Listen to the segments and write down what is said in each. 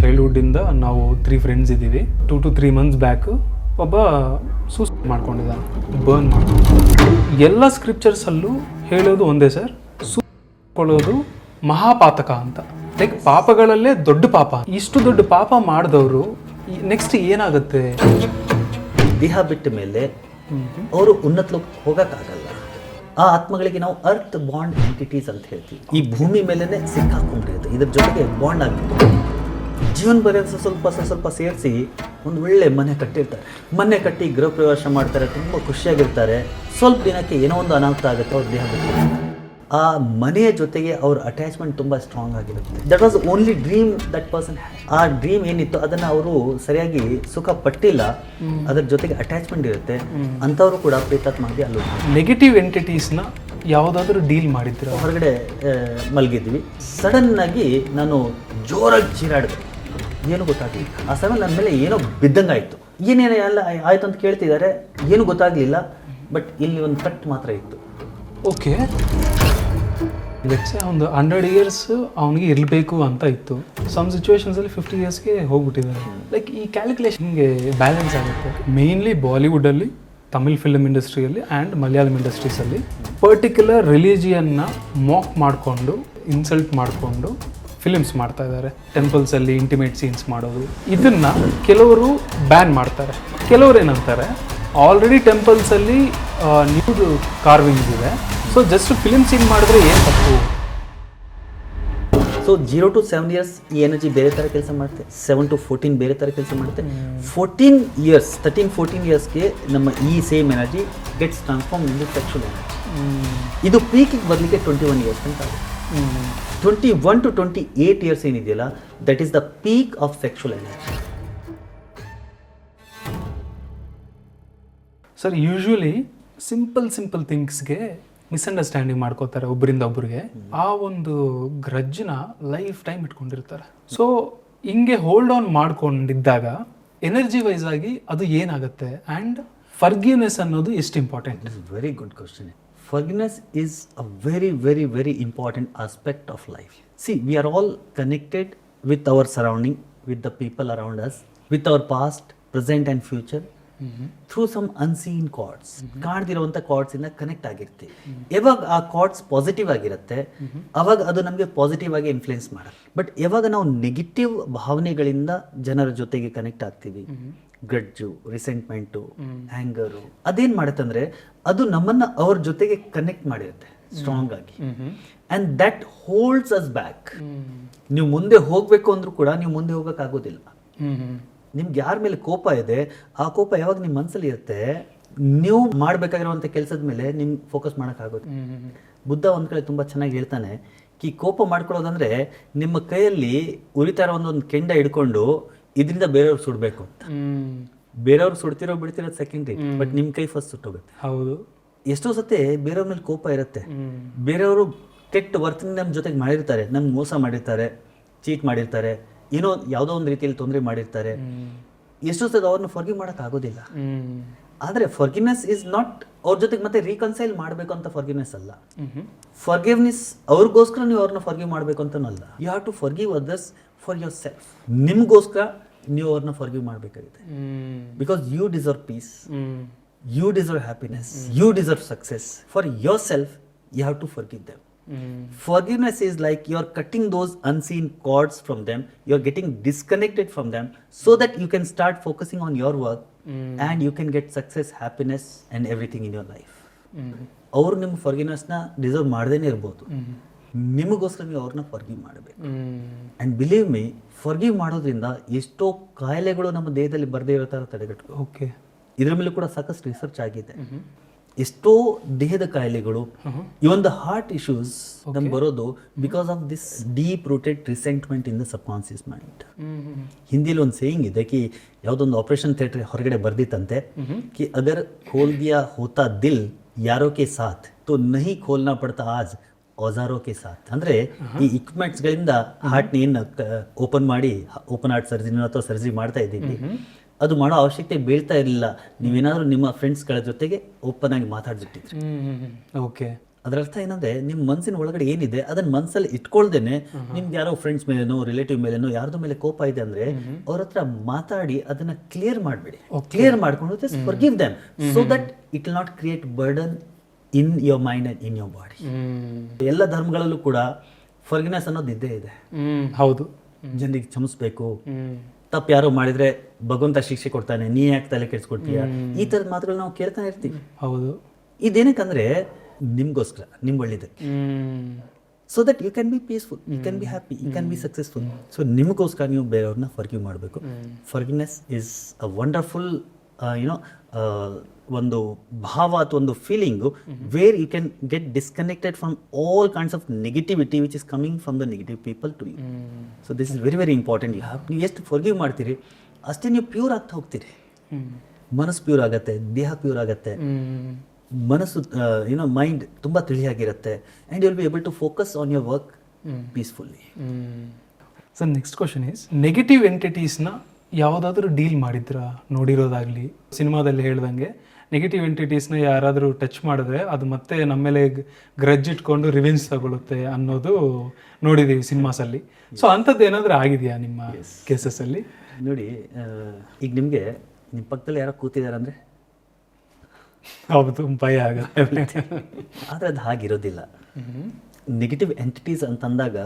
ಚೈಲ್ಡ್ಹುಡ್ಡಿಂದ ನಾವು 3 ಫ್ರೆಂಡ್ಸ್ ಇದ್ದೀವಿ. 2 to 3 months back ಒಬ್ಬ ಸೂಸೈಡ್ ಮಾಡ್ಕೊಂಡಿದ್ದಾನೆ, ಬರ್ನ್ ಮಾಡ್ಕೊಂಡು. ಎಲ್ಲ ಸ್ಕ್ರಿಪ್ಚರ್ಸಲ್ಲೂ ಹೇಳೋದು ಒಂದೇ ಸರ್, ಸೂಕೊಳ್ಳೋದು ಮಹಾಪಾತಕ ಅಂತ. ಲೈಕ್ ಪಾಪಗಳಲ್ಲೇ ದೊಡ್ಡ ಪಾಪ. ಇಷ್ಟು ದೊಡ್ಡ ಪಾಪ ಮಾಡಿದವರು ನೆಕ್ಸ್ಟ್ ಏನಾಗುತ್ತೆ? ದೇಹ ಬಿಟ್ಟ ಮೇಲೆ ಅವರು ಉನ್ನತ ಲೋಕಕ್ಕೆ ಹೋಗೋಕ್ಕಾಗಲ್ಲ. ಆ ಆತ್ಮಗಳಿಗೆ ನಾವು ಅರ್ತ್ ಬಾಂಡ್ ಎಂಟಿಟೀಸ್ ಅಂತ ಹೇಳ್ತೀವಿ. ಈ ಭೂಮಿ ಮೇಲೇ ಸಿಕ್ಕಾಕೊಂಡಿರುತ್ತೆ, ಇದ್ರ ಜೊತೆಗೆ ಬಾಂಡ್ ಆಗಿಬಿಟ್ಟು ಜೀವನ ಬರೆಯೋದು ಸ್ವಲ್ಪ ಸೇರಿಸಿ ಒಂದು ಒಳ್ಳೆ ಮನೆ ಕಟ್ಟಿರ್ತಾರೆ. ಮನೆ ಕಟ್ಟಿ ಗೃಹ ಪ್ರವೇಶ ಮಾಡ್ತಾರೆ, ತುಂಬ ಖುಷಿಯಾಗಿರ್ತಾರೆ. ಸ್ವಲ್ಪ ದಿನಕ್ಕೆ ಏನೋ ಒಂದು ಅನಾಹುತ ಆಗುತ್ತೆ, ಅವ್ರ ದೇಹ ಬಿಟ್ಟು. ಆ ಮನೆಯ ಜೊತೆಗೆ ಅವ್ರ ಅಟ್ಯಾಚ್ಮೆಂಟ್ ತುಂಬ ಸ್ಟ್ರಾಂಗ್ ಆಗಿರುತ್ತೆ. That was only dream that person had. ಆ ಡ್ರೀಮ್ ಏನಿತ್ತು ಅದನ್ನು ಅವರು ಸರಿಯಾಗಿ ಸುಖ ಪಟ್ಟಿಲ್ಲ, ಅದರ ಜೊತೆಗೆ ಅಟ್ಯಾಚ್ಮೆಂಟ್ ಇರುತ್ತೆ. ಅಂಥವರು ಕೂಡ ಪ್ರೇತಾತ್ಮಗೆ ಅಲ್ಲೂ ನೆಗೆಟಿವ್ ಎಂಟಿಟೀಸ್ನ ಯಾವುದಾದ್ರೂ ಡೀಲ್ ಮಾಡಿದ್ರೆ ಹೊರಗಡೆ ಮಲಗಿದ್ವಿ. ಸಡನ್ನಾಗಿ ನಾನು ಜೋರಾಗಿ ಚೀರಾಡಿದೆ, ಏನು ಗೊತ್ತಾಗಲಿಲ್ಲ. ಆ ಸಮಯ ನನ್ನ ಮೇಲೆ ಏನೋ ಬಿದ್ದಂಗಾಯಿತು. ಏನೇನು ಎಲ್ಲ ಆಯಿತು ಅಂತ ಕೇಳ್ತಿದ್ದಾರೆ, ಏನು ಗೊತ್ತಾಗಲಿಲ್ಲ. ಬಟ್ ಇಲ್ಲಿ ಒಂದು ಕಟ್ ಮಾತ್ರ ಇತ್ತು. ಓಕೆ, ಲೆಟ್ಸೆ ಒಂದು 100 years ಅವನಿಗೆ ಇರಬೇಕು ಅಂತ ಇತ್ತು. ಸಮ್ ಸಿಚುವೇಶನ್ಸಲ್ಲಿ 50 yearsಗೆ ಹೋಗ್ಬಿಟ್ಟಿದ್ದಾರೆ. ಲೈಕ್ ಈ ಕ್ಯಾಲ್ಕುಲೇಷನ್ ಹಿಂಗೆ ಬ್ಯಾಲೆನ್ಸ್ ಆಗುತ್ತೆ. ಮೇನ್ಲಿ ಬಾಲಿವುಡಲ್ಲಿ, ತಮಿಳ್ ಫಿಲ್ಮ್ ಇಂಡಸ್ಟ್ರಿಯಲ್ಲಿ ಆ್ಯಂಡ್ ಮಲಯಾಳಂ ಇಂಡಸ್ಟ್ರೀಸಲ್ಲಿ ಪರ್ಟಿಕ್ಯುಲರ್ ರಿಲಿಜಿಯನ್ನ ಮಾಕ್ ಮಾಡಿಕೊಂಡು, ಇನ್ಸಲ್ಟ್ ಮಾಡಿಕೊಂಡು ಫಿಲಿಮ್ಸ್ ಮಾಡ್ತಾ ಇದ್ದಾರೆ. ಟೆಂಪಲ್ಸಲ್ಲಿ ಇಂಟಿಮೇಟ್ ಸೀನ್ಸ್ ಮಾಡೋದು, ಇದನ್ನು ಕೆಲವರು ಬ್ಯಾನ್ ಮಾಡ್ತಾರೆ. ಕೆಲವರು ಏನಂತಾರೆ, ಆಲ್ರೆಡಿ ಟೆಂಪಲ್ಸಲ್ಲಿ ನ್ಯೂಡ್ ಕಾರ್ವಿಂಗ್ಸ್ ಇದೆ, ಸೊ ಜಸ್ಟ್ ಫಿಲಿಮ್ ಸೀನ್ ಮಾಡಿದ್ರೆ ಏನು ತಪ್ಪು? ಸೊ 0 to 7 years ಈ ಎನರ್ಜಿ ಬೇರೆ ಥರ ಕೆಲಸ ಮಾಡುತ್ತೆ, 7 to 14 ಬೇರೆ ಥರ ಕೆಲಸ ಮಾಡುತ್ತೆ. 14 years 13-14 yearsಗೆ ನಮ್ಮ ಈ same energy gets transform in the sexual energy. ಇದು ಪೀಕಿಗೆ ಬರಲಿಕ್ಕೆ 21 years ಅಂತ ಆಗುತ್ತೆ. 21 to 28 years ಏನಿದೆಯಲ್ಲ, that is the peak of sexual energy. Sir, usually simple ಥಿಂಗ್ಸ್ಗೆ ಮಿಸ್ಅಂಡರ್ಸ್ಟ್ಯಾಂಡಿಂಗ್ ಮಾಡ್ಕೋತಾರೆ ಒಬ್ಬರಿಂದ ಒಬ್ಬರಿಗೆ. ಆ ಒಂದು ಗ್ರಜ್ನ ಲೈಫ್ ಟೈಮ್ ಇಟ್ಕೊಂಡಿರ್ತಾರೆ. ಸೊ ಹಿಂಗೆ ಹೋಲ್ಡ್ ಆನ್ ಮಾಡ್ಕೊಂಡಿದ್ದಾಗ ಎನರ್ಜಿ ವೈಸ್ ಆಗಿ ಅದು ಏನಾಗುತ್ತೆ? ಆ್ಯಂಡ್ ಫರ್ಗಿವ್ನೆಸ್ ಅನ್ನೋದು ಎಷ್ಟು important? Very good question. Forgiveness is a very important aspect of life. See, we are all connected with our surrounding, with the people around us, with our past, present and future, through some unseen chords. ಕಾಣದಿರುವಂಥ ಕಾರ್ಡ್ಸಿಂದ connect ಆಗಿರ್ತೀವಿ. ಯಾವಾಗ ಆ cards positive ಆಗಿರುತ್ತೆ, ಅವಾಗ ಅದು ನಮಗೆ positive ಆಗಿ ಇನ್ಫ್ಲುಯೆನ್ಸ್ ಮಾಡಲ್ಲ. ಬಟ್ ಯಾವಾಗ ನಾವು ನೆಗೆಟಿವ್ ಭಾವನೆಗಳಿಂದ ಜನರ ಜೊತೆಗೆ ಕನೆಕ್ಟ್ ಆಗ್ತೀವಿ, ಗ್ರಡ್ಜು, ರಿಸೆಂಟ್ಮೆಂಟು, ಆ್ಯಂಗರು, ಅದೇನು ಮಾಡುತ್ತಂದ್ರೆ ಅದು ನಮ್ಮನ್ನ ಅವ್ರ ಜೊತೆಗೆ ಕನೆಕ್ಟ್ ಮಾಡಿರುತ್ತೆ ಸ್ಟ್ರಾಂಗ್ ಆಗಿ. And that holds us back. ನೀವು ಮುಂದೆ ಹೋಗಬೇಕು ಅಂದ್ರೂ ಕೂಡ ನೀವು ಮುಂದೆ ಹೋಗೋಕ್ಕಾಗೋದಿಲ್ಲ. ನಿಮ್ಗೆ ಯಾರ ಮೇಲೆ ಕೋಪ ಇದೆ, ಆ ಕೋಪ ಯಾವಾಗ ನಿಮ್ಮ ಮನಸ್ಸಲ್ಲಿ ಇರುತ್ತೆ, ನೀವು ಮಾಡಬೇಕಾಗಿರುವಂಥ ಕೆಲಸದ ಮೇಲೆ ನಿಮ್ಗೆ ಫೋಕಸ್ ಮಾಡೋಕ್ಕಾಗೋದು. ಬುದ್ಧ ಒಂದು ಕಡೆ ತುಂಬ ಚೆನ್ನಾಗಿ ಹೇಳ್ತಾನೆ, ಈ ಕೋಪ ಮಾಡ್ಕೊಳ್ಳೋದಂದ್ರೆ ನಿಮ್ಮ ಕೈಯಲ್ಲಿ ಉರಿತಾ ಇರೋ ಒಂದೊಂದು ಕೆಂಡ ಹಿಡ್ಕೊಂಡು ಇದರಿಂದ ಬೇರೆಯವ್ರು ಸುಡಬೇಕು ಅಂತ. ಬೇರೆಯವ್ರು ಸುಡ್ತಿರೋ ಬಿಡ್ತಿರೋದು ಸೆಕೆಂಡ್ರಿ, ಬಟ್ ನಿಮ್ಮ ಕೈ ಫಸ್ಟ್ ಸುಟ್ಟೋಗುತ್ತೆ. ಹೌದು. ಎಷ್ಟೋ ಸತಿ ಬೇರೆಯವ್ರ ಮೇಲೆ ಕೋಪ ಇರುತ್ತೆ, ಬೇರೆಯವರು ಕೆಟ್ಟ ವರ್ತನೆ ನಮ್ಮ ಜೊತೆಗೆ ಮಾಡಿರ್ತಾರೆ, ನಮ್ಗೆ ಮೋಸ ಮಾಡಿರ್ತಾರೆ, ಚೀಟ್ ಮಾಡಿರ್ತಾರೆ, ಏನೋ ಯಾವುದೋ ಒಂದು ರೀತಿಯಲ್ಲಿ ತೊಂದರೆ ಮಾಡಿರ್ತಾರೆ. ಎಷ್ಟೋ ಸತಿ ಅವ್ರನ್ನ ಫರ್ಗಿವ್ ಮಾಡೋಕ್ಕಾಗೋದಿಲ್ಲ. ಆದರೆ ಫರ್ಗಿವ್ನೆಸ್ ಇಸ್ ನಾಟ್ ಅವ್ರ ಜೊತೆಗೆ ಮತ್ತೆ ರೀಕನ್ಸೈಲ್ ಮಾಡಬೇಕು ಅಂತ ಫರ್ಗಿವ್ನೆಸ್ ಅಲ್ಲ. ಫರ್ಗಿವ್ನೆಸ್ ಅವ್ರಿಗೋಸ್ಕರ ನೀವು ಅವ್ರನ್ನ ಫರ್ಗಿವ್ ಮಾಡಬೇಕು ಅಂತನೂ ಅಲ್ಲ. You have to forgive others for yourself. ನಿಮಗೋಸ್ಕರ ನೀವು ಅವ್ರನ್ನ ಫರ್ಗಿವ್ ಮಾಡಬೇಕಾಗುತ್ತೆ. Because you deserve peace, you deserve happiness, you deserve success. For yourself you have to forgive them. Forgiveness is like you're cutting those unseen cords from them, you're getting disconnected from them so that you can start focusing on your work and you can get success, happiness and everything in your life. ಅವರು ನಿಮ್ಮ ಫರ್ಗಿವ್ನೆಸ್ನ deserve ಮಾಡದೇನೆ ಇರ್ಬೋದು, ನಿಮಗೋಸ್ಕರ ನೀವು ಅವ್ರನ್ನ forgive ಮಾಡಬೇಕು. And believe me, forgive ಮಾಡೋದ್ರಿಂದ ಎಷ್ಟೋ ಕಾಯಿಲೆಗಳು ನಮ್ಮ ದೇಹದಲ್ಲಿ ಬರದೇ ಇರೋ ಥರ ತಡೆಗಟ್ಟು. ಓಕೆ, ಇದ್ರ ಮೇಲೆ ಕೂಡ ಸಾಕಷ್ಟು ರಿಸರ್ಚ್ ಆಗಿದೆ. ಎಷ್ಟೋ ದೇಹದ ಕಾಯಿಲೆಗಳು, ಇವನ್ ದ ಹಾರ್ಟ್ ಇಶ್ಯೂಸ್ ನಮ್ಗೆ ಬರೋದು because of this deep rooted resentment in the subconscious mind. ಹಿಂದಿಲಿ ಒಂದು ಸೇಯಿಂಗ್ ಇದೆ ಕಿ ಯಾವುದೊಂದು ಆಪರೇಷನ್ ಥಿಯೇಟರ್ ಹೊರಗಡೆ ಬರ್ದಿತ್ತಂತೆ ಕಿ ಅಗರ್ ಖೋಲ್ ದಿಯಾ ಹೋತಾ ದಿಲ್ ಯಾರೋ ಕೆ ಸಾಥ್ ತೋ ನಹಿ ಖೋಲ್ನಾ ಪಡ್ತಾ ಆಜ್ ಔಜಾರೋ ಕೆ ಸಾಥ್. ಅಂದ್ರೆ ಈ ಇಕ್ವಿಪ್ಮೆಂಟ್ಸ್ಗಳಿಂದ ಹಾರ್ಟ್ನ ಏನು ಓಪನ್ ಮಾಡಿ ಓಪನ್ ಹಾರ್ಟ್ ಸರ್ಜರಿ ಅಥವಾ ಸರ್ಜರಿ ಮಾಡ್ತಾ ಇದ್ದೀವಿ, ಅದು ಮಾಡೋ ಅವಶ್ಯಕತೆ ಬೀಳ್ತಾ ಇರಲಿಲ್ಲ. ನೀವೇನಾದ್ರೂ ನಿಮ್ಮ ಫ್ರೆಂಡ್ಸ್ಗಳ ಜೊತೆಗೆ ಓಪನ್ ಆಗಿ ಮಾತಾಡ್ಬಿಟ್ಟಿದ್ರಿ. ಓಕೆ, ಅದರ ಅರ್ಥ ಏನಂದ್ರೆ ನಿಮ್ಮ ಮನಸ್ಸಿನ ಒಳಗಡೆ ಏನಿದೆ ಅದನ್ನ ಮನಸ್ಸಲ್ಲಿ ಇಟ್ಕೊಳ್ದೇನೆ ನಿಮ್ಗೆ ಯಾರೋ ಫ್ರೆಂಡ್ಸ್ ಮೇಲೇನೋ ರಿಲೇಟಿವ್ ಮೇಲೇನೋ ಯಾರ್ದು ಮೇಲೆ ಕೋಪ ಇದೆ ಅಂದ್ರೆ ಅವ್ರ ಹತ್ರ ಮಾತಾಡಿ ಅದನ್ನ ಕ್ಲಿಯರ್ ಮಾಡಬೇಡಿ. ಕ್ಲಿಯರ್ ಮಾಡ್ಕೊಂಡು forgive them so that it will not create burden in your mind and in your body. ಎಲ್ಲ ಧರ್ಮಗಳಲ್ಲೂ ಕೂಡ ಫರ್ಗಿನೆಸ್ ಅನ್ನೋದು ಇದ್ದೇ ಇದೆ. ಹೌದು, ಜನರಿಗೆ ಕ್ಷಮಿಸ್ಬೇಕು, ತಪ್ಪು ಯಾರೋ ಮಾಡಿದ್ರೆ ಭಗವಂತ ಶಿಕ್ಷೆ ಕೊಡ್ತಾನೆ, ನೀ ಯಾಕೆ ತಲೆ ಕೆಡಿಸ್ಕೊಡ್ತೀಯ, ಈ ತರದ ಮಾತುಗಳು ನಾವು ಕೇಳ್ತಾನೆ ಇರ್ತೀವಿ. ಹೌದು, ಇದೇನಕ್ಕಂದ್ರೆ ನಿಮ್ಗೋಸ್ಕರ, ನಿಮ್ ಒಳ್ಳೆದಕ್ಕೆ, so that you can be peaceful, you can be happy, you can be successful. So ನಿಮಗೋಸ್ಕರ ನೀವು ಬೇರೆಯವ್ರನ್ನ ಫರ್ಗಿವ್ ಮಾಡಬೇಕು. Forgiveness is a wonderful you know ಒಂದು ಭಾವ ಅಥವಾ ಒಂದು feeling where you can get disconnected from all kinds of negativity which is coming from the negative people to you. So this is very very important. You have, ನೀವು ಎಷ್ಟು forgive ಮಾಡ್ತೀರಿ ಅಷ್ಟೇ ನೀವು pure ಆಗ್ತಾ ಹೋಗ್ತೀರಿ. ಮನಸ್ಸು ಪ್ಯೂರ್ ಆಗುತ್ತೆ, ದೇಹ ಪ್ಯೂರ್ ಆಗುತ್ತೆ, ಮನಸ್ಸು ಯುನೋ ಮೈಂಡ್ ತುಂಬ ತಿಳಿಯಾಗಿರುತ್ತೆ, and you will be able to focus on your work peacefully. Sir, next question is, negative ಎಂಟಿಟೀಸ್ನ ಯಾವುದಾದ್ರೂ ಡೀಲ್ ಮಾಡಿದ್ರಾ? ನೋಡಿರೋದಾಗಲಿ, ಸಿನಿಮಾದಲ್ಲಿ ಹೇಳ್ದಂಗೆ ನೆಗೆಟಿವ್ ಎಂಟಿಟೀಸ್ನ ಯಾರಾದರೂ ಟಚ್ ಮಾಡಿದ್ರೆ ಅದು ಮತ್ತೆ ನಮ್ಮ ಮೇಲೆ ಗ್ರಜ್ ಇಟ್ಕೊಂಡು ರಿವೆಂಜ್ ತಗೊಳುತ್ತೆ ಅನ್ನೋದು ನೋಡಿದ್ದೀವಿ ಸಿನಿಮಾಸಲ್ಲಿ. ಸೊ ಅಂಥದ್ದು ಏನಾದರೂ ಆಗಿದೆಯಾ ನಿಮ್ಮ ಕೇಸಸ್ಸಲ್ಲಿ? ನೋಡಿ, ಈಗ ನಿಮಗೆ ನಿಮ್ಮ ಪಕ್ಕದಲ್ಲಿ ಯಾರೋ ಕೂತಿದ್ದಾರೆ ಅಂದರೆ ಹೌದು, ಭಯ ಆಗುತ್ತೆ. ಆದರೆ ಅದು ಹಾಗಿರೋದಿಲ್ಲ. ನೆಗೆಟಿವ್ ಎಂಟಿಟೀಸ್ ಅಂತಂದಾಗ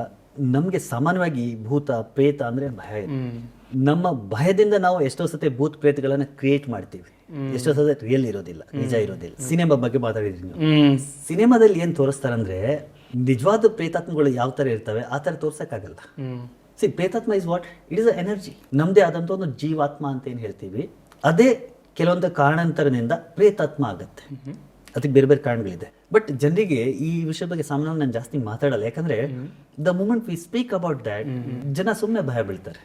ನಮಗೆ ಸಾಮಾನ್ಯವಾಗಿ ಭೂತ ಪ್ರೇತ ಅಂದರೆ ಭಯ ಇದೆ. ನಮ್ಮ ಭಯದಿಂದ ನಾವು ಎಷ್ಟೋ ಸತಿ ಭೂತ ಪ್ರೇತಗಳನ್ನ ಕ್ರಿಯೇಟ್ ಮಾಡ್ತೀವಿ, ಎಷ್ಟೋ ಸತಿ ರಿಯಲ್ ಇರೋದಿಲ್ಲ, ನಿಜ ಇರೋದಿಲ್ಲ. ಸಿನಿಮಾ ಬಗ್ಗೆ ಮಾತಾಡಿದ್ರಿ ನೀವು. ಸಿನಿಮಾದಲ್ಲಿ ಏನು ತೋರಿಸ್ತಾರಂದ್ರೆ ನಿಜವಾದ ಪ್ರೇತಾತ್ಮಗಳು ಯಾವ ಥರ ಇರ್ತವೆ ಆ ಥರ ತೋರ್ಸೋಕ್ಕಾಗಲ್ಲ. ಪ್ರೇತಾತ್ಮ is what? It is a energy. ನಮ್ಮದೇ ಆದಂಥ ಒಂದು ಜೀವಾತ್ಮ ಅಂತ ಏನು ಹೇಳ್ತೀವಿ, ಅದೇ ಕೆಲವೊಂದು ಕಾರಣಾಂತರದಿಂದ ಪ್ರೇತಾತ್ಮ ಆಗುತ್ತೆ. ಅದಕ್ಕೆ ಬೇರೆ ಬೇರೆ ಕಾರಣಗಳಿದೆ. ಬಟ್ ಜನರಿಗೆ ಈ ವಿಷಯ ಬಗ್ಗೆ ಸಾಮಾನ್ಯವಾಗಿ ನಾನು ಜಾಸ್ತಿ ಮಾತಾಡಲ್ಲ, ಯಾಕಂದ್ರೆ the moment we speak about that ಜನ ಸುಮ್ಮನೆ ಭಯ ಬೀಳ್ತಾರೆ,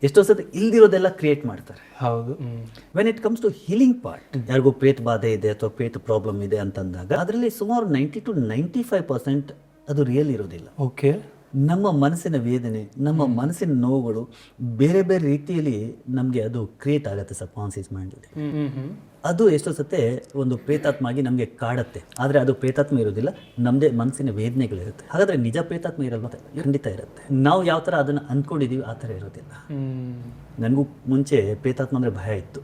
ಎಷ್ಟೋ ಸತಿ ಇಲ್ದಿರೋದೆಲ್ಲ ಕ್ರಿಯೇಟ್ ಮಾಡ್ತಾರೆ. ಹೌದು. When it comes to healing part, ಯಾರಿಗೂ ಪ್ರೇತ ಬಾಧೆ ಇದೆ ಅಥವಾ ಪ್ರೇತ ಪ್ರಾಬ್ಲಮ್ ಇದೆ ಅಂತಂದಾಗ ಅದರಲ್ಲಿ ಸುಮಾರು 90 to 95% ಅದು ರಿಯಲ್ ಇರೋದಿಲ್ಲ. ಓಕೆ. ನಮ್ಮ ಮನಸ್ಸಿನ ವೇದನೆ, ನಮ್ಮ ಮನಸ್ಸಿನ ನೋವುಗಳು ಬೇರೆ ಬೇರೆ ರೀತಿಯಲ್ಲಿ ನಮಗೆ ಅದು ಕ್ರಿಯೇಟ್ ಆಗುತ್ತೆ ಸಬ್ಕಾನ್ಸಿಯಸ್ ಮೈಂಡಲ್ಲಿ. ಅದು ಎಷ್ಟೋ ಸತೆ ಒಂದು ಪ್ರೇತಾತ್ಮ ಆಗಿ ನಮಗೆ ಕಾಡುತ್ತೆ. ಆದರೆ ಅದು ಪ್ರೇತಾತ್ಮ ಇರೋದಿಲ್ಲ, ನಮ್ಮದೇ ಮನಸ್ಸಿನ ವೇದನೆಗಳಿರುತ್ತೆ. ಹಾಗಾದರೆ ನಿಜ ಪ್ರೇತಾತ್ಮ ಇರಲ್ವ? ಖಂಡಿತ ಇರುತ್ತೆ. ನಾವು ಯಾವ ಥರ ಅದನ್ನು ಅಂದ್ಕೊಂಡಿದ್ದೀವಿ ಆ ಥರ ಇರೋದಿಲ್ಲ. ನನಗೂ ಮುಂಚೆ ಪ್ರೇತಾತ್ಮ ಅಂದರೆ ಭಯ ಇತ್ತು.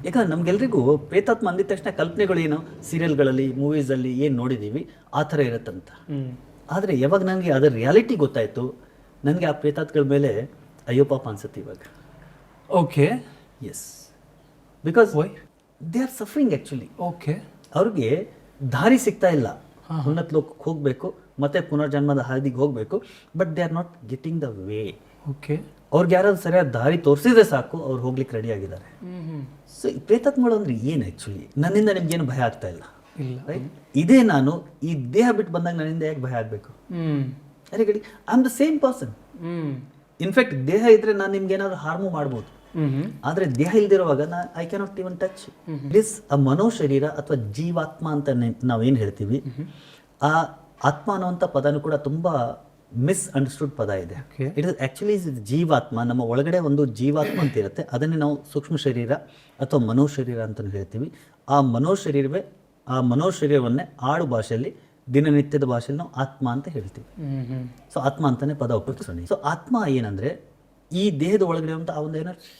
ಯಾಕಂದ್ರೆ ನಮ್ಗೆಲ್ರಿಗೂ ಪ್ರೇತಾತ್ಮ ಅಂದಿದ ತಕ್ಷಣ ಕಲ್ಪನೆಗಳು ಏನು, ಸೀರಿಯಲ್ಗಳಲ್ಲಿ ಮೂವೀಸಲ್ಲಿ ಏನು ನೋಡಿದ್ದೀವಿ ಆ ಥರ ಇರುತ್ತಂತ. ಆದರೆ ಯಾವಾಗ ನನಗೆ ಅದರ ರಿಯಾಲಿಟಿ ಗೊತ್ತಾಯಿತು, ನನಗೆ ಆ ಪ್ರೇತಾತ್ಗಳ ಮೇಲೆ ಅಯ್ಯೋ ಪಾಪ ಅನ್ಸುತ್ತೆ ಇವಾಗ. Okay. Yes, because why they are suffering actually. Okay. ಅವ್ರಿಗೆ ದಾರಿ ಸಿಗ್ತಾ ಇಲ್ಲ, ಉನ್ನತ ಲೋಕಕ್ಕೆ ಹೋಗಬೇಕು, ಮತ್ತೆ ಪುನರ್ಜನ್ಮದ ಹಾದಿಗೆ ಹೋಗಬೇಕು, but they are not getting the way. Okay. ಅವ್ರಿಗೆ ಯಾರಾದ್ರು ಸರಿಯಾದ ದಾರಿ ತೋರಿಸಿದ್ರೆ ಸಾಕು, ಅವ್ರು ಹೋಗ್ಲಿಕ್ಕೆ ರೆಡಿ ಆಗಿದ್ದಾರೆ. ಸೊ ಈ ಪ್ರೇತಾತ್ಮಗಳು ಅಂದ್ರೆ ಏನು ಆ್ಯಕ್ಚುಲಿ? ನನ್ನಿಂದ ನಿಮ್ಗೇನು ಭಯ ಆಗ್ತಾ ಇಲ್ಲ, ರೈಟ್? ಇದೇ ನಾನು ಈ ದೇಹ ಬಿಟ್ಟು ಬಂದಾಗ ನನ್ನಿಂದ ಯಾಕೆ ಭಯ ಆಗಬೇಕು? ಅರೆ ಗಡಿ, I am the same person. In fact ದೇಹ ಇದ್ರೆ ನಾನು ನಿಮ್ಗೆ ಏನಾದ್ರು ಹಾರ್ಮು ಮಾಡ್ಬೋದು, ಆದ್ರೆ ದೇಹ ಇಲ್ದಿರುವಾಗ I cannot even touch. It is a ಮನೋಶರೀರ ಅಥವಾ ಜೀವಾತ್ಮ ಅಂತ ನಾವೇನು ಹೇಳ್ತೀವಿ. ಆ ಆತ್ಮ ಅನ್ನುವಂಥ ಪದನೂ ಕೂಡ ತುಂಬಾ ಮಿಸ್ ಅಂಡರ್ಸ್ಟುಡ್ ಪದ ಇದೆ. ಇಟ್ ಇಸ್ ಆಕ್ಚುಲಿ ಜೀವಾತ್ಮ. ನಮ್ಮ ಒಳಗಡೆ ಒಂದು ಜೀವಾತ್ಮ ಅಂತ ಇರುತ್ತೆ, ಅದನ್ನೇ ನಾವು ಸೂಕ್ಷ್ಮ ಶರೀರ ಅಥವಾ ಮನೋಶರೀರ ಅಂತ ಹೇಳ್ತೀವಿ. ಆ ಮನೋಶರೀರವನ್ನೇ ಆಡು ಭಾಷೆಯಲ್ಲಿ, ದಿನನಿತ್ಯದ ಭಾಷೆಯಲ್ಲಿ ನಾವು ಆತ್ಮ ಅಂತ ಹೇಳ್ತೀವಿ. ಸೊ ಆತ್ಮ ಅಂತಾನೆ ಪದ ಉಪಯೋಗಿಸೋಣ. ಸೊ ಆತ್ಮ ಏನಂದ್ರೆ ಈ ದೇಹದ ಒಳಗಡೆ ಅಂತ ಆ ಒಂದು ಎನರ್ಜಿ.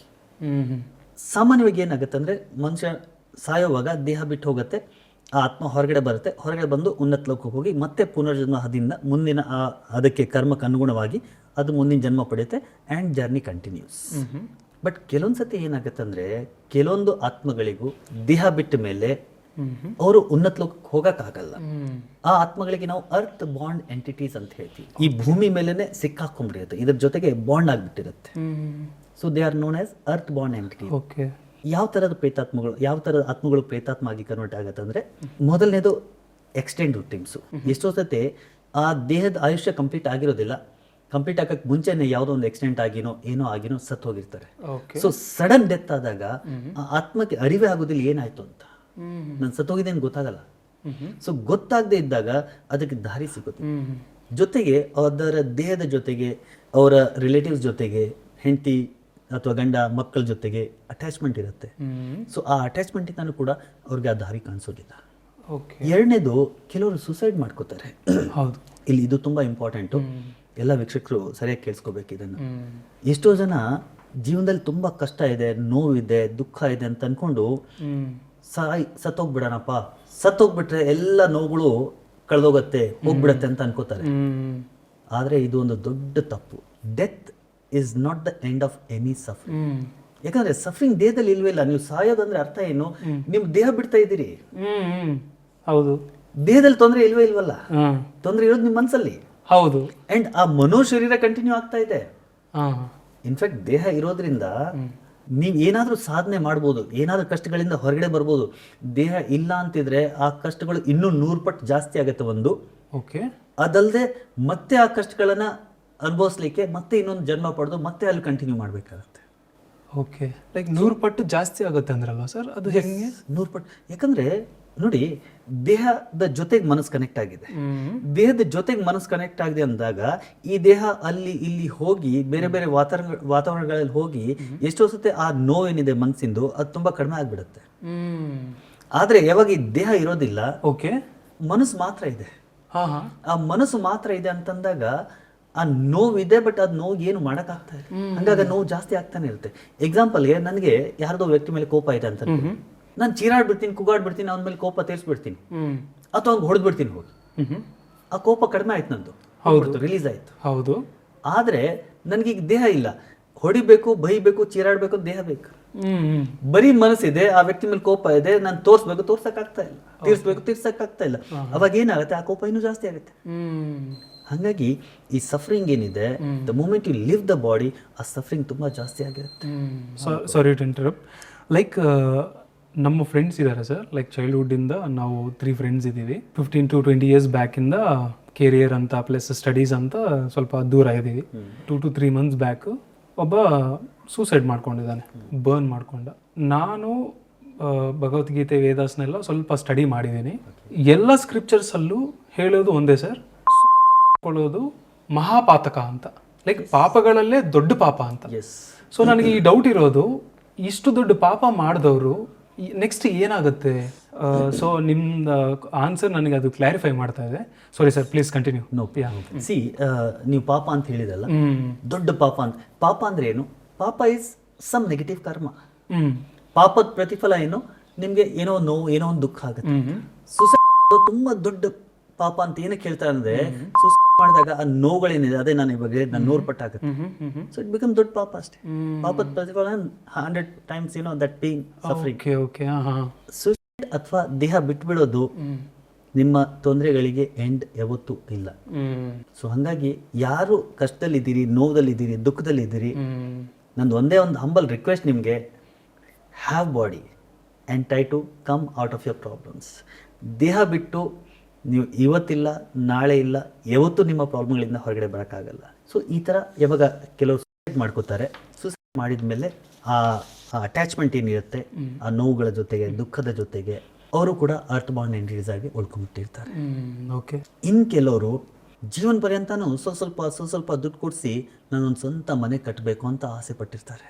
ಸಾಮಾನ್ಯವಾಗಿ ಏನಾಗುತ್ತೆ ಅಂದ್ರೆ ಮನುಷ್ಯ ಸಾಯೋವಾಗ ದೇಹ ಬಿಟ್ಟು ಹೋಗುತ್ತೆ, ಆ ಆತ್ಮ ಹೊರಗಡೆ ಬರುತ್ತೆ, ಹೊರಗಡೆ ಬಂದು ಉನ್ನತ ಲೋಕಕ್ಕೆ ಹೋಗಿ ಮತ್ತೆ ಪುನರ್ಜನ್ಮ ಹದಿಂದ ಮುಂದಿನ ಅದಕ್ಕೆ ಕರ್ಮಕ್ಕೆ ಅನುಗುಣವಾಗಿ ಅದು ಮುಂದಿನ ಜನ್ಮ ಪಡೆಯುತ್ತೆ ಆ್ಯಂಡ್ ಜರ್ನಿ ಕಂಟಿನ್ಯೂಸ್. ಬಟ್ ಕೆಲವೊಂದು ಸತಿ ಏನಾಗುತ್ತೆ ಅಂದ್ರೆ ಕೆಲವೊಂದು ಆತ್ಮಗಳಿಗೂ ದೇಹ ಬಿಟ್ಟ ಮೇಲೆ ಅವರು ಉನ್ನತ ಲೋಕಕ್ಕೆ ಹೋಗಕ್ಕಾಗಲ್ಲ. ಆ ಆತ್ಮಗಳಿಗೆ ನಾವು ಅರ್ತ್ ಬಾಂಡ್ ಎಂಟಿಟೀಸ್ ಅಂತ ಹೇಳ್ತೀವಿ. ಈ ಭೂಮಿ ಮೇಲೆನೆ ಸಿಕ್ಕಾಕೊಂಡ್ಬಿಟ್ಟಿರುತ್ತೆ, ಇದ್ರ ಜೊತೆಗೆ ಬಾಂಡ್ ಆಗ್ಬಿಟ್ಟಿರುತ್ತೆ. So they are known as earth bound entity. Okay. ಯಾವ ಥರದ ಪ್ರೇತಾತ್ಮಗಳು, ಯಾವ ಥರದ ಆತ್ಮಗಳು ಪ್ರೇತಾತ್ಮ ಆಗಿ ಕನ್ವರ್ಟ್ ಆಗುತ್ತೆ ಅಂದರೆ, ಮೊದಲನೇದು ಎಕ್ಸ್ಟೆಂಡ್ ಟೈಮ್ಸು. ಎಷ್ಟೋ ಸತಿ ಆ ದೇಹದ ಆಯುಷ್ಯ ಕಂಪ್ಲೀಟ್ ಆಗಿರೋದಿಲ್ಲ, ಕಂಪ್ಲೀಟ್ ಆಗಕ್ಕೆ ಮುಂಚೆನೆ ಯಾವುದೋ ಒಂದು ಆಕ್ಸಿಡೆಂಟ್ ಆಗಿನೋ ಏನೋ ಆಗಿನೋ ಸತ್ತು ಹೋಗಿರ್ತಾರೆ. ಸೊ ಸಡನ್ ಡೆತ್ ಆದಾಗ ಆ ಆತ್ಮಕ್ಕೆ ಅರಿವೇ ಆಗೋದಿಲ್ಲ ಏನಾಯ್ತು ಅಂತ. ನಾನು ಸತ್ತೋಗಿದ್ದೇನೆ ಗೊತ್ತಾಗಲ್ಲ. ಸೊ ಗೊತ್ತಾಗದೆ ಇದ್ದಾಗ ಅದಕ್ಕೆ ದಾರಿ ಸಿಗುತ್ತೆ. ಜೊತೆಗೆ ಅದರ ದೇಹದ ಜೊತೆಗೆ ಅವರ ರಿಲೇಟಿವ್ಸ್ ಜೊತೆಗೆ, ಹೆಂಡತಿ ಅಥವಾ ಗಂಡ ಮಕ್ಕಳ ಜೊತೆಗೆ ಅಟ್ಯಾಚ್ಮೆಂಟ್ ಇರುತ್ತೆ. ಸೊ ಆ ಅಟ್ಯಾಚ್ಮೆಂಟ್ ಇಂದನೂ ಕೂಡ ಅವ್ರಿಗೆ ಆ ದಾರಿ ಕಾಣಿಸೋದಿಲ್ಲ. ಓಕೆ. ಎರಡನೇದು, ಕೆಲವರು ಸುಸೈಡ್ ಮಾಡ್ಕೋತಾರೆ. ಹೌದು. ಇಲ್ಲಿ ಇದು ತುಂಬ ಇಂಪಾರ್ಟೆಂಟು. ಎಲ್ಲ ವೀಕ್ಷಕರು ಸರಿಯಾಗಿ ಕೇಳಿಸ್ಕೋಬೇಕು ಇದನ್ನು. ಎಷ್ಟೋ ಜನ ಜೀವನದಲ್ಲಿ ತುಂಬ ಕಷ್ಟ ಇದೆ, ನೋವಿದೆ, ದುಃಖ ಇದೆ ಅಂತ ಅಂದ್ಕೊಂಡು ಸತ್ತೋಗ್ಬಿಡೋಣಪ್ಪ, ಸತ್ತೋಗ್ಬಿಟ್ರೆ ಎಲ್ಲ ನೋವುಗಳು ಕಳೆದೋಗತ್ತೆ, ಹೋಗ್ಬಿಡತ್ತೆ ಅಂತ ಅನ್ಕೋತಾರೆ. ಆದರೆ ಇದು ಒಂದು ದೊಡ್ಡ ತಪ್ಪು. Death is not the end of any suffering. ಯಾಕಂದ್ರೆ ಸಫರಿಂಗ್ ದೇಹದಲ್ಲಿ ಇಲ್ವೇ ಇಲ್ಲ. ನೀವು ಸಾಯೋದಂದ್ರೆ ಅರ್ಥ ಏನು? ನಿಮ್ ದೇಹ ಬಿಡ್ತಾ ಇದ್ದೀರಿ. ಹೌದು. ದೇಹದಲ್ಲಿ ತೊಂದರೆ ಇಲ್ವೇ ಇಲ್ವಲ್ಲ, ತೊಂದರೆ ಇರೋದು ನಿಮ್ಮ ಮನಸ್ಸಲ್ಲಿ. ಹೌದು. ಅಂಡ್ ಆ ಮನೋ ಶರೀರ ಕಂಟಿನ್ಯೂ ಆಗ್ತಾ ಇದೆ. ಇನ್ಫ್ಯಾಕ್ಟ್ ದೇಹ ಇರೋದ್ರಿಂದ ನೀವು ಏನಾದರೂ ಸಾಧನೆ ಮಾಡ್ಬೋದು, ಏನಾದರೂ ಕಷ್ಟಗಳಿಂದ ಹೊರಗಡೆ ಬರ್ಬೋದು. ದೇಹ ಇಲ್ಲ ಅಂತಿದ್ರೆ ಆ ಕಷ್ಟಗಳು ಇನ್ನೂ 100 ಪಟ್ಟು ಜಾಸ್ತಿ ಆಗುತ್ತೆ ಒಂದು. ಓಕೆ. ಅದಲ್ಲದೆ ಮತ್ತೆ ಆ ಕಷ್ಟಗಳನ್ನ ಅನುಭವಿಸ್ಲಿಕ್ಕೆ ಮತ್ತೆ ಇನ್ನೊಂದು ಜನ್ಮ ಪಡೆದು ಮತ್ತೆ ಅಲ್ಲಿ ಕಂಟಿನ್ಯೂ ಮಾಡಬೇಕಾಗತ್ತೆ. ಓಕೆ. ಲೈಕ್ 100 ಪಟ್ಟು ಜಾಸ್ತಿ ಆಗುತ್ತೆ ಅಂದ್ರಲ್ವಾ ಸರ್? ಅದು ಹೆಂಗೆ? 100 ಪಟ್ಟು. ಯಾಕಂದ್ರೆ ನೋಡಿ, ದೇಹದ ಜೊತೆಗೆ ಮನಸ್ಸು ಕನೆಕ್ಟ್ ಆಗಿದೆ. ದೇಹದ ಜೊತೆಗೆ ಮನಸ್ಸು ಕನೆಕ್ಟ್ ಆಗಿದೆ ಅಂದಾಗ ಈ ದೇಹ ಅಲ್ಲಿ ಇಲ್ಲಿ ಹೋಗಿ ಬೇರೆ ಬೇರೆ ವಾತಾವರಣಗಳಲ್ಲಿ ಹೋಗಿ ಎಷ್ಟೋ ಸತಿ ಆ ನೋವೇನಿದೆ ಮನಸ್ಸಿಂದು ಅದು ತುಂಬಾ ಕಡಿಮೆ ಆಗ್ಬಿಡುತ್ತೆ. ಆದ್ರೆ ಯಾವಾಗ ಈ ದೇಹ ಇರೋದಿಲ್ಲ, ಓಕೆ, ಮನಸ್ಸು ಮಾತ್ರ ಇದೆ. ಆ ಮನಸ್ಸು ಮಾತ್ರ ಇದೆ ಅಂತಂದಾಗ ಆ ನೋವಿದೆ, ಬಟ್ ಅದ್ ನೋವು ಏನು ಮಾಡಕ್ ಆಗ್ತಾ ಇಲ್ಲ. ಹಂಗಾಗಿ ನೋವು ಜಾಸ್ತಿ ಆಗ್ತಾನೆ ಇರುತ್ತೆ. ಎಕ್ಸಾಂಪಲ್ಗೆ ನನಗೆ ಯಾರ್ದೋ ವ್ಯಕ್ತಿ ಮೇಲೆ ಕೋಪ ಇದೆ ಅಂತ ನಾನು ಚೀರಾಡ್ಬಿಡ್ತೀನಿ, ಕುಗಾಡ್ಬಿಡ್ತೀನಿ, ಅವನ ಮೇಲೆ ಕೋಪ ತೀರ್ಸ್ಬಿಡ್ತೀನಿ, ಅಥವಾ ಅವ್ನಿಗೆ ಹೊಡೆದ್ಬಿಡ್ತೀನಿ ಹೋಗಿ. ಆ ಕೋಪ ಕಡಿಮೆ ಆಯ್ತು, ನಂದು ರಿಲೀಸ್ ಆಯ್ತು. ಹೌದು. ಆದ್ರೆ ನನ್ಗೀಗ ದೇಹ ಇಲ್ಲ, ಹೊಡಿಬೇಕು, ಬೈಬೇಕು, ಚೀರಾಡ್ಬೇಕು, ದೇಹ ಬೇಕು. ಬರೀ ಮನಸ್ಸಿದೆ, ಆ ವ್ಯಕ್ತಿ ಮೇಲೆ ಕೋಪ ಇದೆ, ನಾನು ತೋರ್ಸ್ಬೇಕು, ತೋರ್ಸಕ್ ಆಗ್ತಾ ಇಲ್ಲ, ತೀರ್ಸ್ಬೇಕು, ತೀರ್ಸಕ್ ಆಗ್ತಾ ಇಲ್ಲ. ಅವಾಗ ಏನಾಗುತ್ತೆ, ಆ ಕೋಪ ಇನ್ನೂ ಜಾಸ್ತಿ ಆಗುತ್ತೆ. ಹಾಗಾಗಿ ಈ ಸಫರಿಂಗ್ ಏನಿದೆ, the moment you leave the body, ಆ ಸಫರಿಂಗ್ ತುಂಬಾ ಜಾಸ್ತಿ ಆಗಿರುತ್ತೆ. Sorry to interrupt. ಲೈಕ್ ನಮ್ಮ ಫ್ರೆಂಡ್ಸ್ ಇದ್ದಾರೆ ಸರ್, ಲೈಕ್ ಚೈಲ್ಡ್ಹುಡ್ಡಿಂದ ನಾವು 3 ಫ್ರೆಂಡ್ಸ್ ಇದ್ದೀವಿ. 15 to 20 years ಬ್ಯಾಕಿಂದ ಕೆರಿಯರ್ ಅಂತ ಪ್ಲಸ್ ಸ್ಟಡೀಸ್ ಅಂತ ಸ್ವಲ್ಪ ದೂರ ಇದ್ದೀವಿ. 2 to 3 months ಬ್ಯಾಕ್ ಒಬ್ಬ ಸೂಸೈಡ್ ಮಾಡ್ಕೊಂಡಿದ್ದಾನೆ, ಬರ್ನ್ ಮಾಡ್ಕೊಂಡ. ನಾನು ಭಗವದ್ಗೀತೆ, ವೇದಾಸ್ನೆಲ್ಲ ಸ್ವಲ್ಪ ಸ್ಟಡಿ ಮಾಡಿದ್ದೀನಿ. ಎಲ್ಲ ಸ್ಕ್ರಿಪ್ಚರ್ಸಲ್ಲೂ ಹೇಳೋದು ಒಂದೇ ಸರ್, ಕೊಳ್ಳೋದು ಮಹಾಪಾತಕ ಅಂತ. ಲೈಕ್ ಪಾಪಗಳಲ್ಲೇ ದೊಡ್ಡ ಪಾಪ ಅಂತ. ಸೊ ನನಗೆ ಈ ಡೌಟ್ ಇರೋದು, ಇಷ್ಟು ದೊಡ್ಡ ಪಾಪ ಮಾಡಿದವರು ನೆಕ್ಸ್ಟ್ ಏನಾಗುತ್ತೆ? ಸೊ ನಿಮ್ದು ಆನ್ಸರ್ ನನಗೆ ಅದು ಕ್ಲಾರಿಫೈ ಮಾಡ್ತಾ ಇದೆ. Sorry sir, please continue. C, ನೀವು ಪಾಪ ಅಂತ ಹೇಳಿದಲ್ಲ, ದೊಡ್ಡ ಪಾಪ ಅಂತ. ಪಾಪ ಅಂದ್ರೆ ಏನು? ಪಾಪ ಇಸ್ ಸಮ್ ನೆಗೆಟಿವ್ ಕರ್ಮ. ಪಾಪದ ಪ್ರತಿಫಲ ಏನು? ನಿಮ್ಗೆ ಏನೋ ನೋವು, ಏನೋ ಒಂದು ದುಃಖ ಆಗುತ್ತೆ. ಸುಸೈಡ್ ತುಂಬಾ ದೊಡ್ಡ ಪಾಪ ಅಂತ ಏನಕ್ಕೆ ಹೇಳ್ತಾರೆ ಅಂದ್ರೆ, ಸುಸೈಡ್ ಮಾಡಿದಾಗ ಆ ನೋವುಗಳೇನಿದೆ, ಅದೇ ನಾನು ಇವಾಗ ಹೇಳಿದ 100 ಪಟ್ಟು ಆಗುತ್ತೆ. ಸೊ ಇಟ್ ಬಿಕಮ್ ದೊಡ್ಡ ಪಾಪ ಅಷ್ಟೇ. ಪಾಪದ ಪ್ರತಿಫಲ 100 times that pain, suffering. Suicide ಅಥವಾ ದೇಹ ಬಿಟ್ಬಿಡೋದು ನಿಮ್ಮ ತೊಂದರೆಗಳಿಗೆ ಎಂಡ್ ಯಾವತ್ತೂ ಇಲ್ಲ. ಸೊ ಹಂಗಾಗಿ ಯಾರು ಕಷ್ಟದಲ್ಲಿದ್ದೀರಿ, ನೋವದಲ್ಲಿದ್ದೀರಿ, ದುಃಖದಲ್ಲಿದ್ದೀರಿ, ನಂದು ಒಂದೇ ಒಂದು ಹಂಬಲ್ ರಿಕ್ವೆಸ್ಟ್ ನಿಮಗೆ, have body and try to come out of your problems. ದೇಹ ಬಿಟ್ಟು ನೀವು ಇವತ್ತಿಲ್ಲ, ನಾಳೆ ಇಲ್ಲ, ಯಾವತ್ತೂ ನಿಮ್ಮ ಪ್ರಾಬ್ಲಮ್ಗಳಿಂದ ಹೊರಗಡೆ ಬರೋಕ್ಕಾಗಲ್ಲ. ಸೊ ಈ ಥರ ಯಾವಾಗ ಕೆಲವರು ಸೂಸೈಡ್ ಮಾಡ್ಕೋತಾರೆ, ಸೂಸೈಡ್ ಮಾಡಿದ ಮೇಲೆ ಆ ಅಟ್ಯಾಚ್ಮೆಂಟ್ ಏನಿರುತ್ತೆ, ಆ ನೋವುಗಳ ಜೊತೆಗೆ, ದುಃಖದ ಜೊತೆಗೆ ಅವರು ಕೂಡ ಅರ್ತ್ ಬಾಂಡ್ ಎಂಟಿಟೀಸ್ ಆಗಿ ಉಳ್ಕೊಂಡ್ಬಿಟ್ಟಿರ್ತಾರೆ. ಓಕೆ. ಇನ್ನು ಕೆಲವರು ಜೀವನ ಪರ್ಯಂತನೂ ಸ್ವಲ್ಪ ದುಡ್ಡು ಕೊಡಿಸಿ ನಾನೊಂದು ಸ್ವಂತ ಮನೆ ಕಟ್ಟಬೇಕು ಅಂತ ಆಸೆ ಪಟ್ಟಿರ್ತಾರೆ.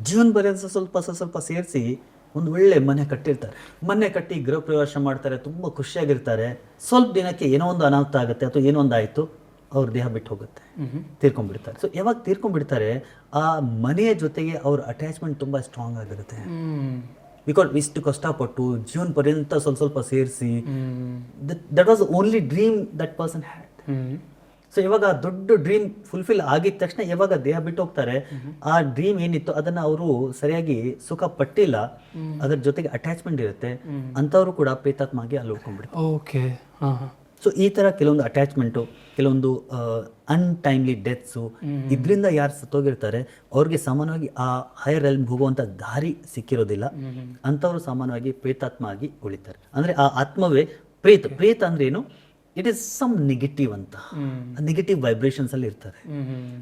ಜೀವನ ಪರ್ಯಂತ ಸ್ವಲ್ಪ ಸೇರಿಸಿ ಒಂದು ಒಳ್ಳೆ ಮನೆ ಕಟ್ಟಿರ್ತಾರೆ. ಮನೆ ಕಟ್ಟಿ ಗೃಹ ಪ್ರವೇಶ ಮಾಡ್ತಾರೆ, ತುಂಬ ಖುಷಿಯಾಗಿರ್ತಾರೆ. ಸ್ವಲ್ಪ ದಿನಕ್ಕೆ ಏನೋ ಒಂದು ಅನಾಹುತ ಆಗುತ್ತೆ ಅಥವಾ ಏನೋ ಒಂದು ಆಯಿತು, ಅವ್ರ ದೇಹ ಬಿಟ್ಟು ಹೋಗುತ್ತೆ, ತೀರ್ಕೊಂಡ್ಬಿಡ್ತಾರೆ. ಸೊ ಯಾವಾಗ ತೀರ್ಕೊಂಡ್ಬಿಡ್ತಾರೆ, ಆ ಮನೆಯ ಜೊತೆಗೆ ಅವ್ರ ಅಟ್ಯಾಚ್ಮೆಂಟ್ ತುಂಬ ಸ್ಟ್ರಾಂಗ್ ಆಗಿರುತ್ತೆ. ಬಿಕಾಸ್ ಇಷ್ಟು ಕಷ್ಟಪಟ್ಟು ಜೀವನ ಪರ್ಯಂತ ಸ್ವಲ್ಪ ಸೇರಿಸಿ, that was only dream that person had. So ಇವಾಗ ದೊಡ್ಡ ಡ್ರೀಮ್ ಫುಲ್ಫಿಲ್ ಆಗಿದ ತಕ್ಷಣ ಯಾವಾಗ ದೇಹ ಬಿಟ್ಟು ಹೋಗ್ತಾರೆ, ಆ ಡ್ರೀಮ್ ಏನಿತ್ತು ಅದನ್ನ ಅವರು ಸರಿಯಾಗಿ ಸುಖ ಪಟ್ಟಿಲ್ಲ, ಅದ್ರ ಜೊತೆಗೆ ಅಟ್ಯಾಚ್ಮೆಂಟ್ ಇರುತ್ತೆ, ಅಂತವರು ಕೂಡ ಪ್ರೇತಾತ್ಮಾಗಿ ಅಲ್ಲಿ ಉಳ್ಕೊಂಡ್ಬಿಡ್ತಾರೆ. ಓಕೆ. ಸೊ ಈ ತರ ಕೆಲವೊಂದು ಅಟ್ಯಾಚ್ಮೆಂಟು, ಕೆಲವೊಂದು ಅನ್ಟೈಮ್ಲಿ ಡೆತ್ಸು, ಇದರಿಂದ ಯಾರು ಸತ್ತೋಗಿರ್ತಾರೆ ಅವ್ರಿಗೆ ಸಾಮಾನ್ಯವಾಗಿ ಆ ಹೈಯರ್ ರೆಲ್ಮ್ ಹೋಗುವಂತ ದಾರಿ ಸಿಕ್ಕಿರೋದಿಲ್ಲ. ಅಂತವರು ಸಾಮಾನ್ಯವಾಗಿ ಪ್ರೇತಾತ್ಮ ಆಗಿ ಉಳಿತಾರೆ. ಅಂದ್ರೆ ಆ ಆತ್ಮವೇ ಪ್ರೇತ ಅಂದ್ರೆ ಏನು? ಇಟ್ ಈಸ್ ಸಮ್ ನೆಗೆಟಿವ್ ಅಂತ, ನೆಗೆಟಿವ್ ವೈಬ್ರೇಷನ್ಸ್ ಅಲ್ಲಿ ಇರ್ತಾರೆ.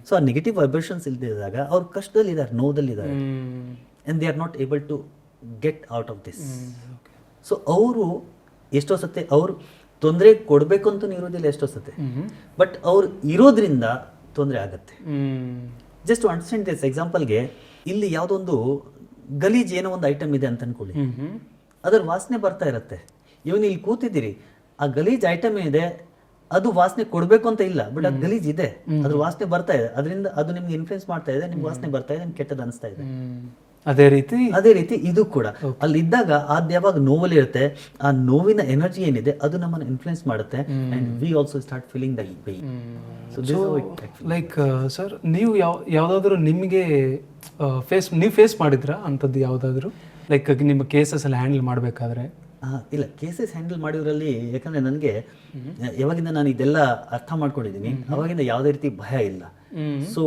ಸೊ ಆ ನೆಗೆಟಿವ್ ವೈಬ್ರೇಷನ್ಸ್ ಇಲ್ದಿದ್ದಾಗ ಅವ್ರು ಕಷ್ಟದಲ್ಲಿದ್ದಾರೆ, ನೋದಲ್ಲಿದ್ದಾರೆ, and they are not able to get out of this. So ಅವರು ಎಷ್ಟೋ ಸತಿ ಅವ್ರು ತೊಂದರೆ ಕೊಡಬೇಕು ಅಂತೂ ಇರೋದಿಲ್ಲ ಎಷ್ಟೋ ಸತಿ, ಬಟ್ ಅವ್ರು ಇರೋದ್ರಿಂದ ತೊಂದರೆ ಆಗತ್ತೆ. Just understand this. ಎಕ್ಸಾಂಪಲ್ಗೆ ಇಲ್ಲಿ ಯಾವುದೊಂದು ಗಲೀಜ್ ಏನೋ ಒಂದು ಐಟಮ್ ಇದೆ ಅಂತ ಅನ್ಕೊಳ್ಳಿ, ಅದರ ವಾಸನೆ ಬರ್ತಾ ಇರುತ್ತೆ. ಇವನು ಇಲ್ಲಿ ಕೂತಿದ್ದೀರಿ, ಆ ಗಲೀಜ್ ಐಟಮ್ ಇದೆ, ಅದು ವಾಸನೆ ಕೊಡಬೇಕು ಅಂತ ಇಲ್ಲ, ಬಟ್ ಅದು ಗಲೀಜ್ ಇದೆ, ಅದ್ರ ವಾಸನೆ ಬರ್ತಾ ಇದೆ, ಅದರಿಂದ ಅದು ನಿಮ್ಗೆ ಇನ್ಫ್ಲೂಯೆನ್ಸ್ ಮಾಡ್ತಾ ಇದೆ, ನಿಮ್ಗೆ ವಾಸನೆ ಬರ್ತಾ ಇದೆ, ನಿಮ್ಗೆ ಕೆಟ್ಟದ್ದು ಅನಿಸ್ತಾ ಇದೆ. ಅದೇ ರೀತಿ ಇದು ಕೂಡ ಅಲ್ಲಿ ಇದ್ದಾಗ ಅದು ಯಾವಾಗ ನೋವಲ್ಲಿ ಇರುತ್ತೆ, ಆ ನೋವಿನ ಎನರ್ಜಿ ಏನಿದೆ ಅದು ನಮ್ಮನ್ನು ಇನ್ಫ್ಲೂಯೆನ್ಸ್ ಮಾಡುತ್ತೆ, and we also start feeling that pain. Like sir, ನೀವು ಯಾವ್ದಾದ್ರು ನಿಮಗೆ ಫೇಸ್ ಮಾಡಿದ್ರಾ ಅಂಥದ್ದು ಯಾವುದಾದ್ರು, ಲೈಕ್ ನಿಮ್ಮ ಕೇಸಸ್ ಎಲ್ಲ ಹ್ಯಾಂಡಲ್ ಮಾಡಬೇಕಾದ್ರೆ? ಇಲ್ಲ, ಕೇಸಸ್ ಹ್ಯಾಂಡಲ್ ಮಾಡಿದ್ರಲ್ಲಿ, ಯಾಕಂದ್ರೆ ನನಗೆ ಯಾವಾಗಿಂದ ನಾನು ಇದೆಲ್ಲ ಅರ್ಥ ಮಾಡ್ಕೊಂಡಿದ್ದೀನಿ ಅವಾಗಿಂದ ಯಾವುದೇ ರೀತಿ ಭಯ ಇಲ್ಲ. ಸೊ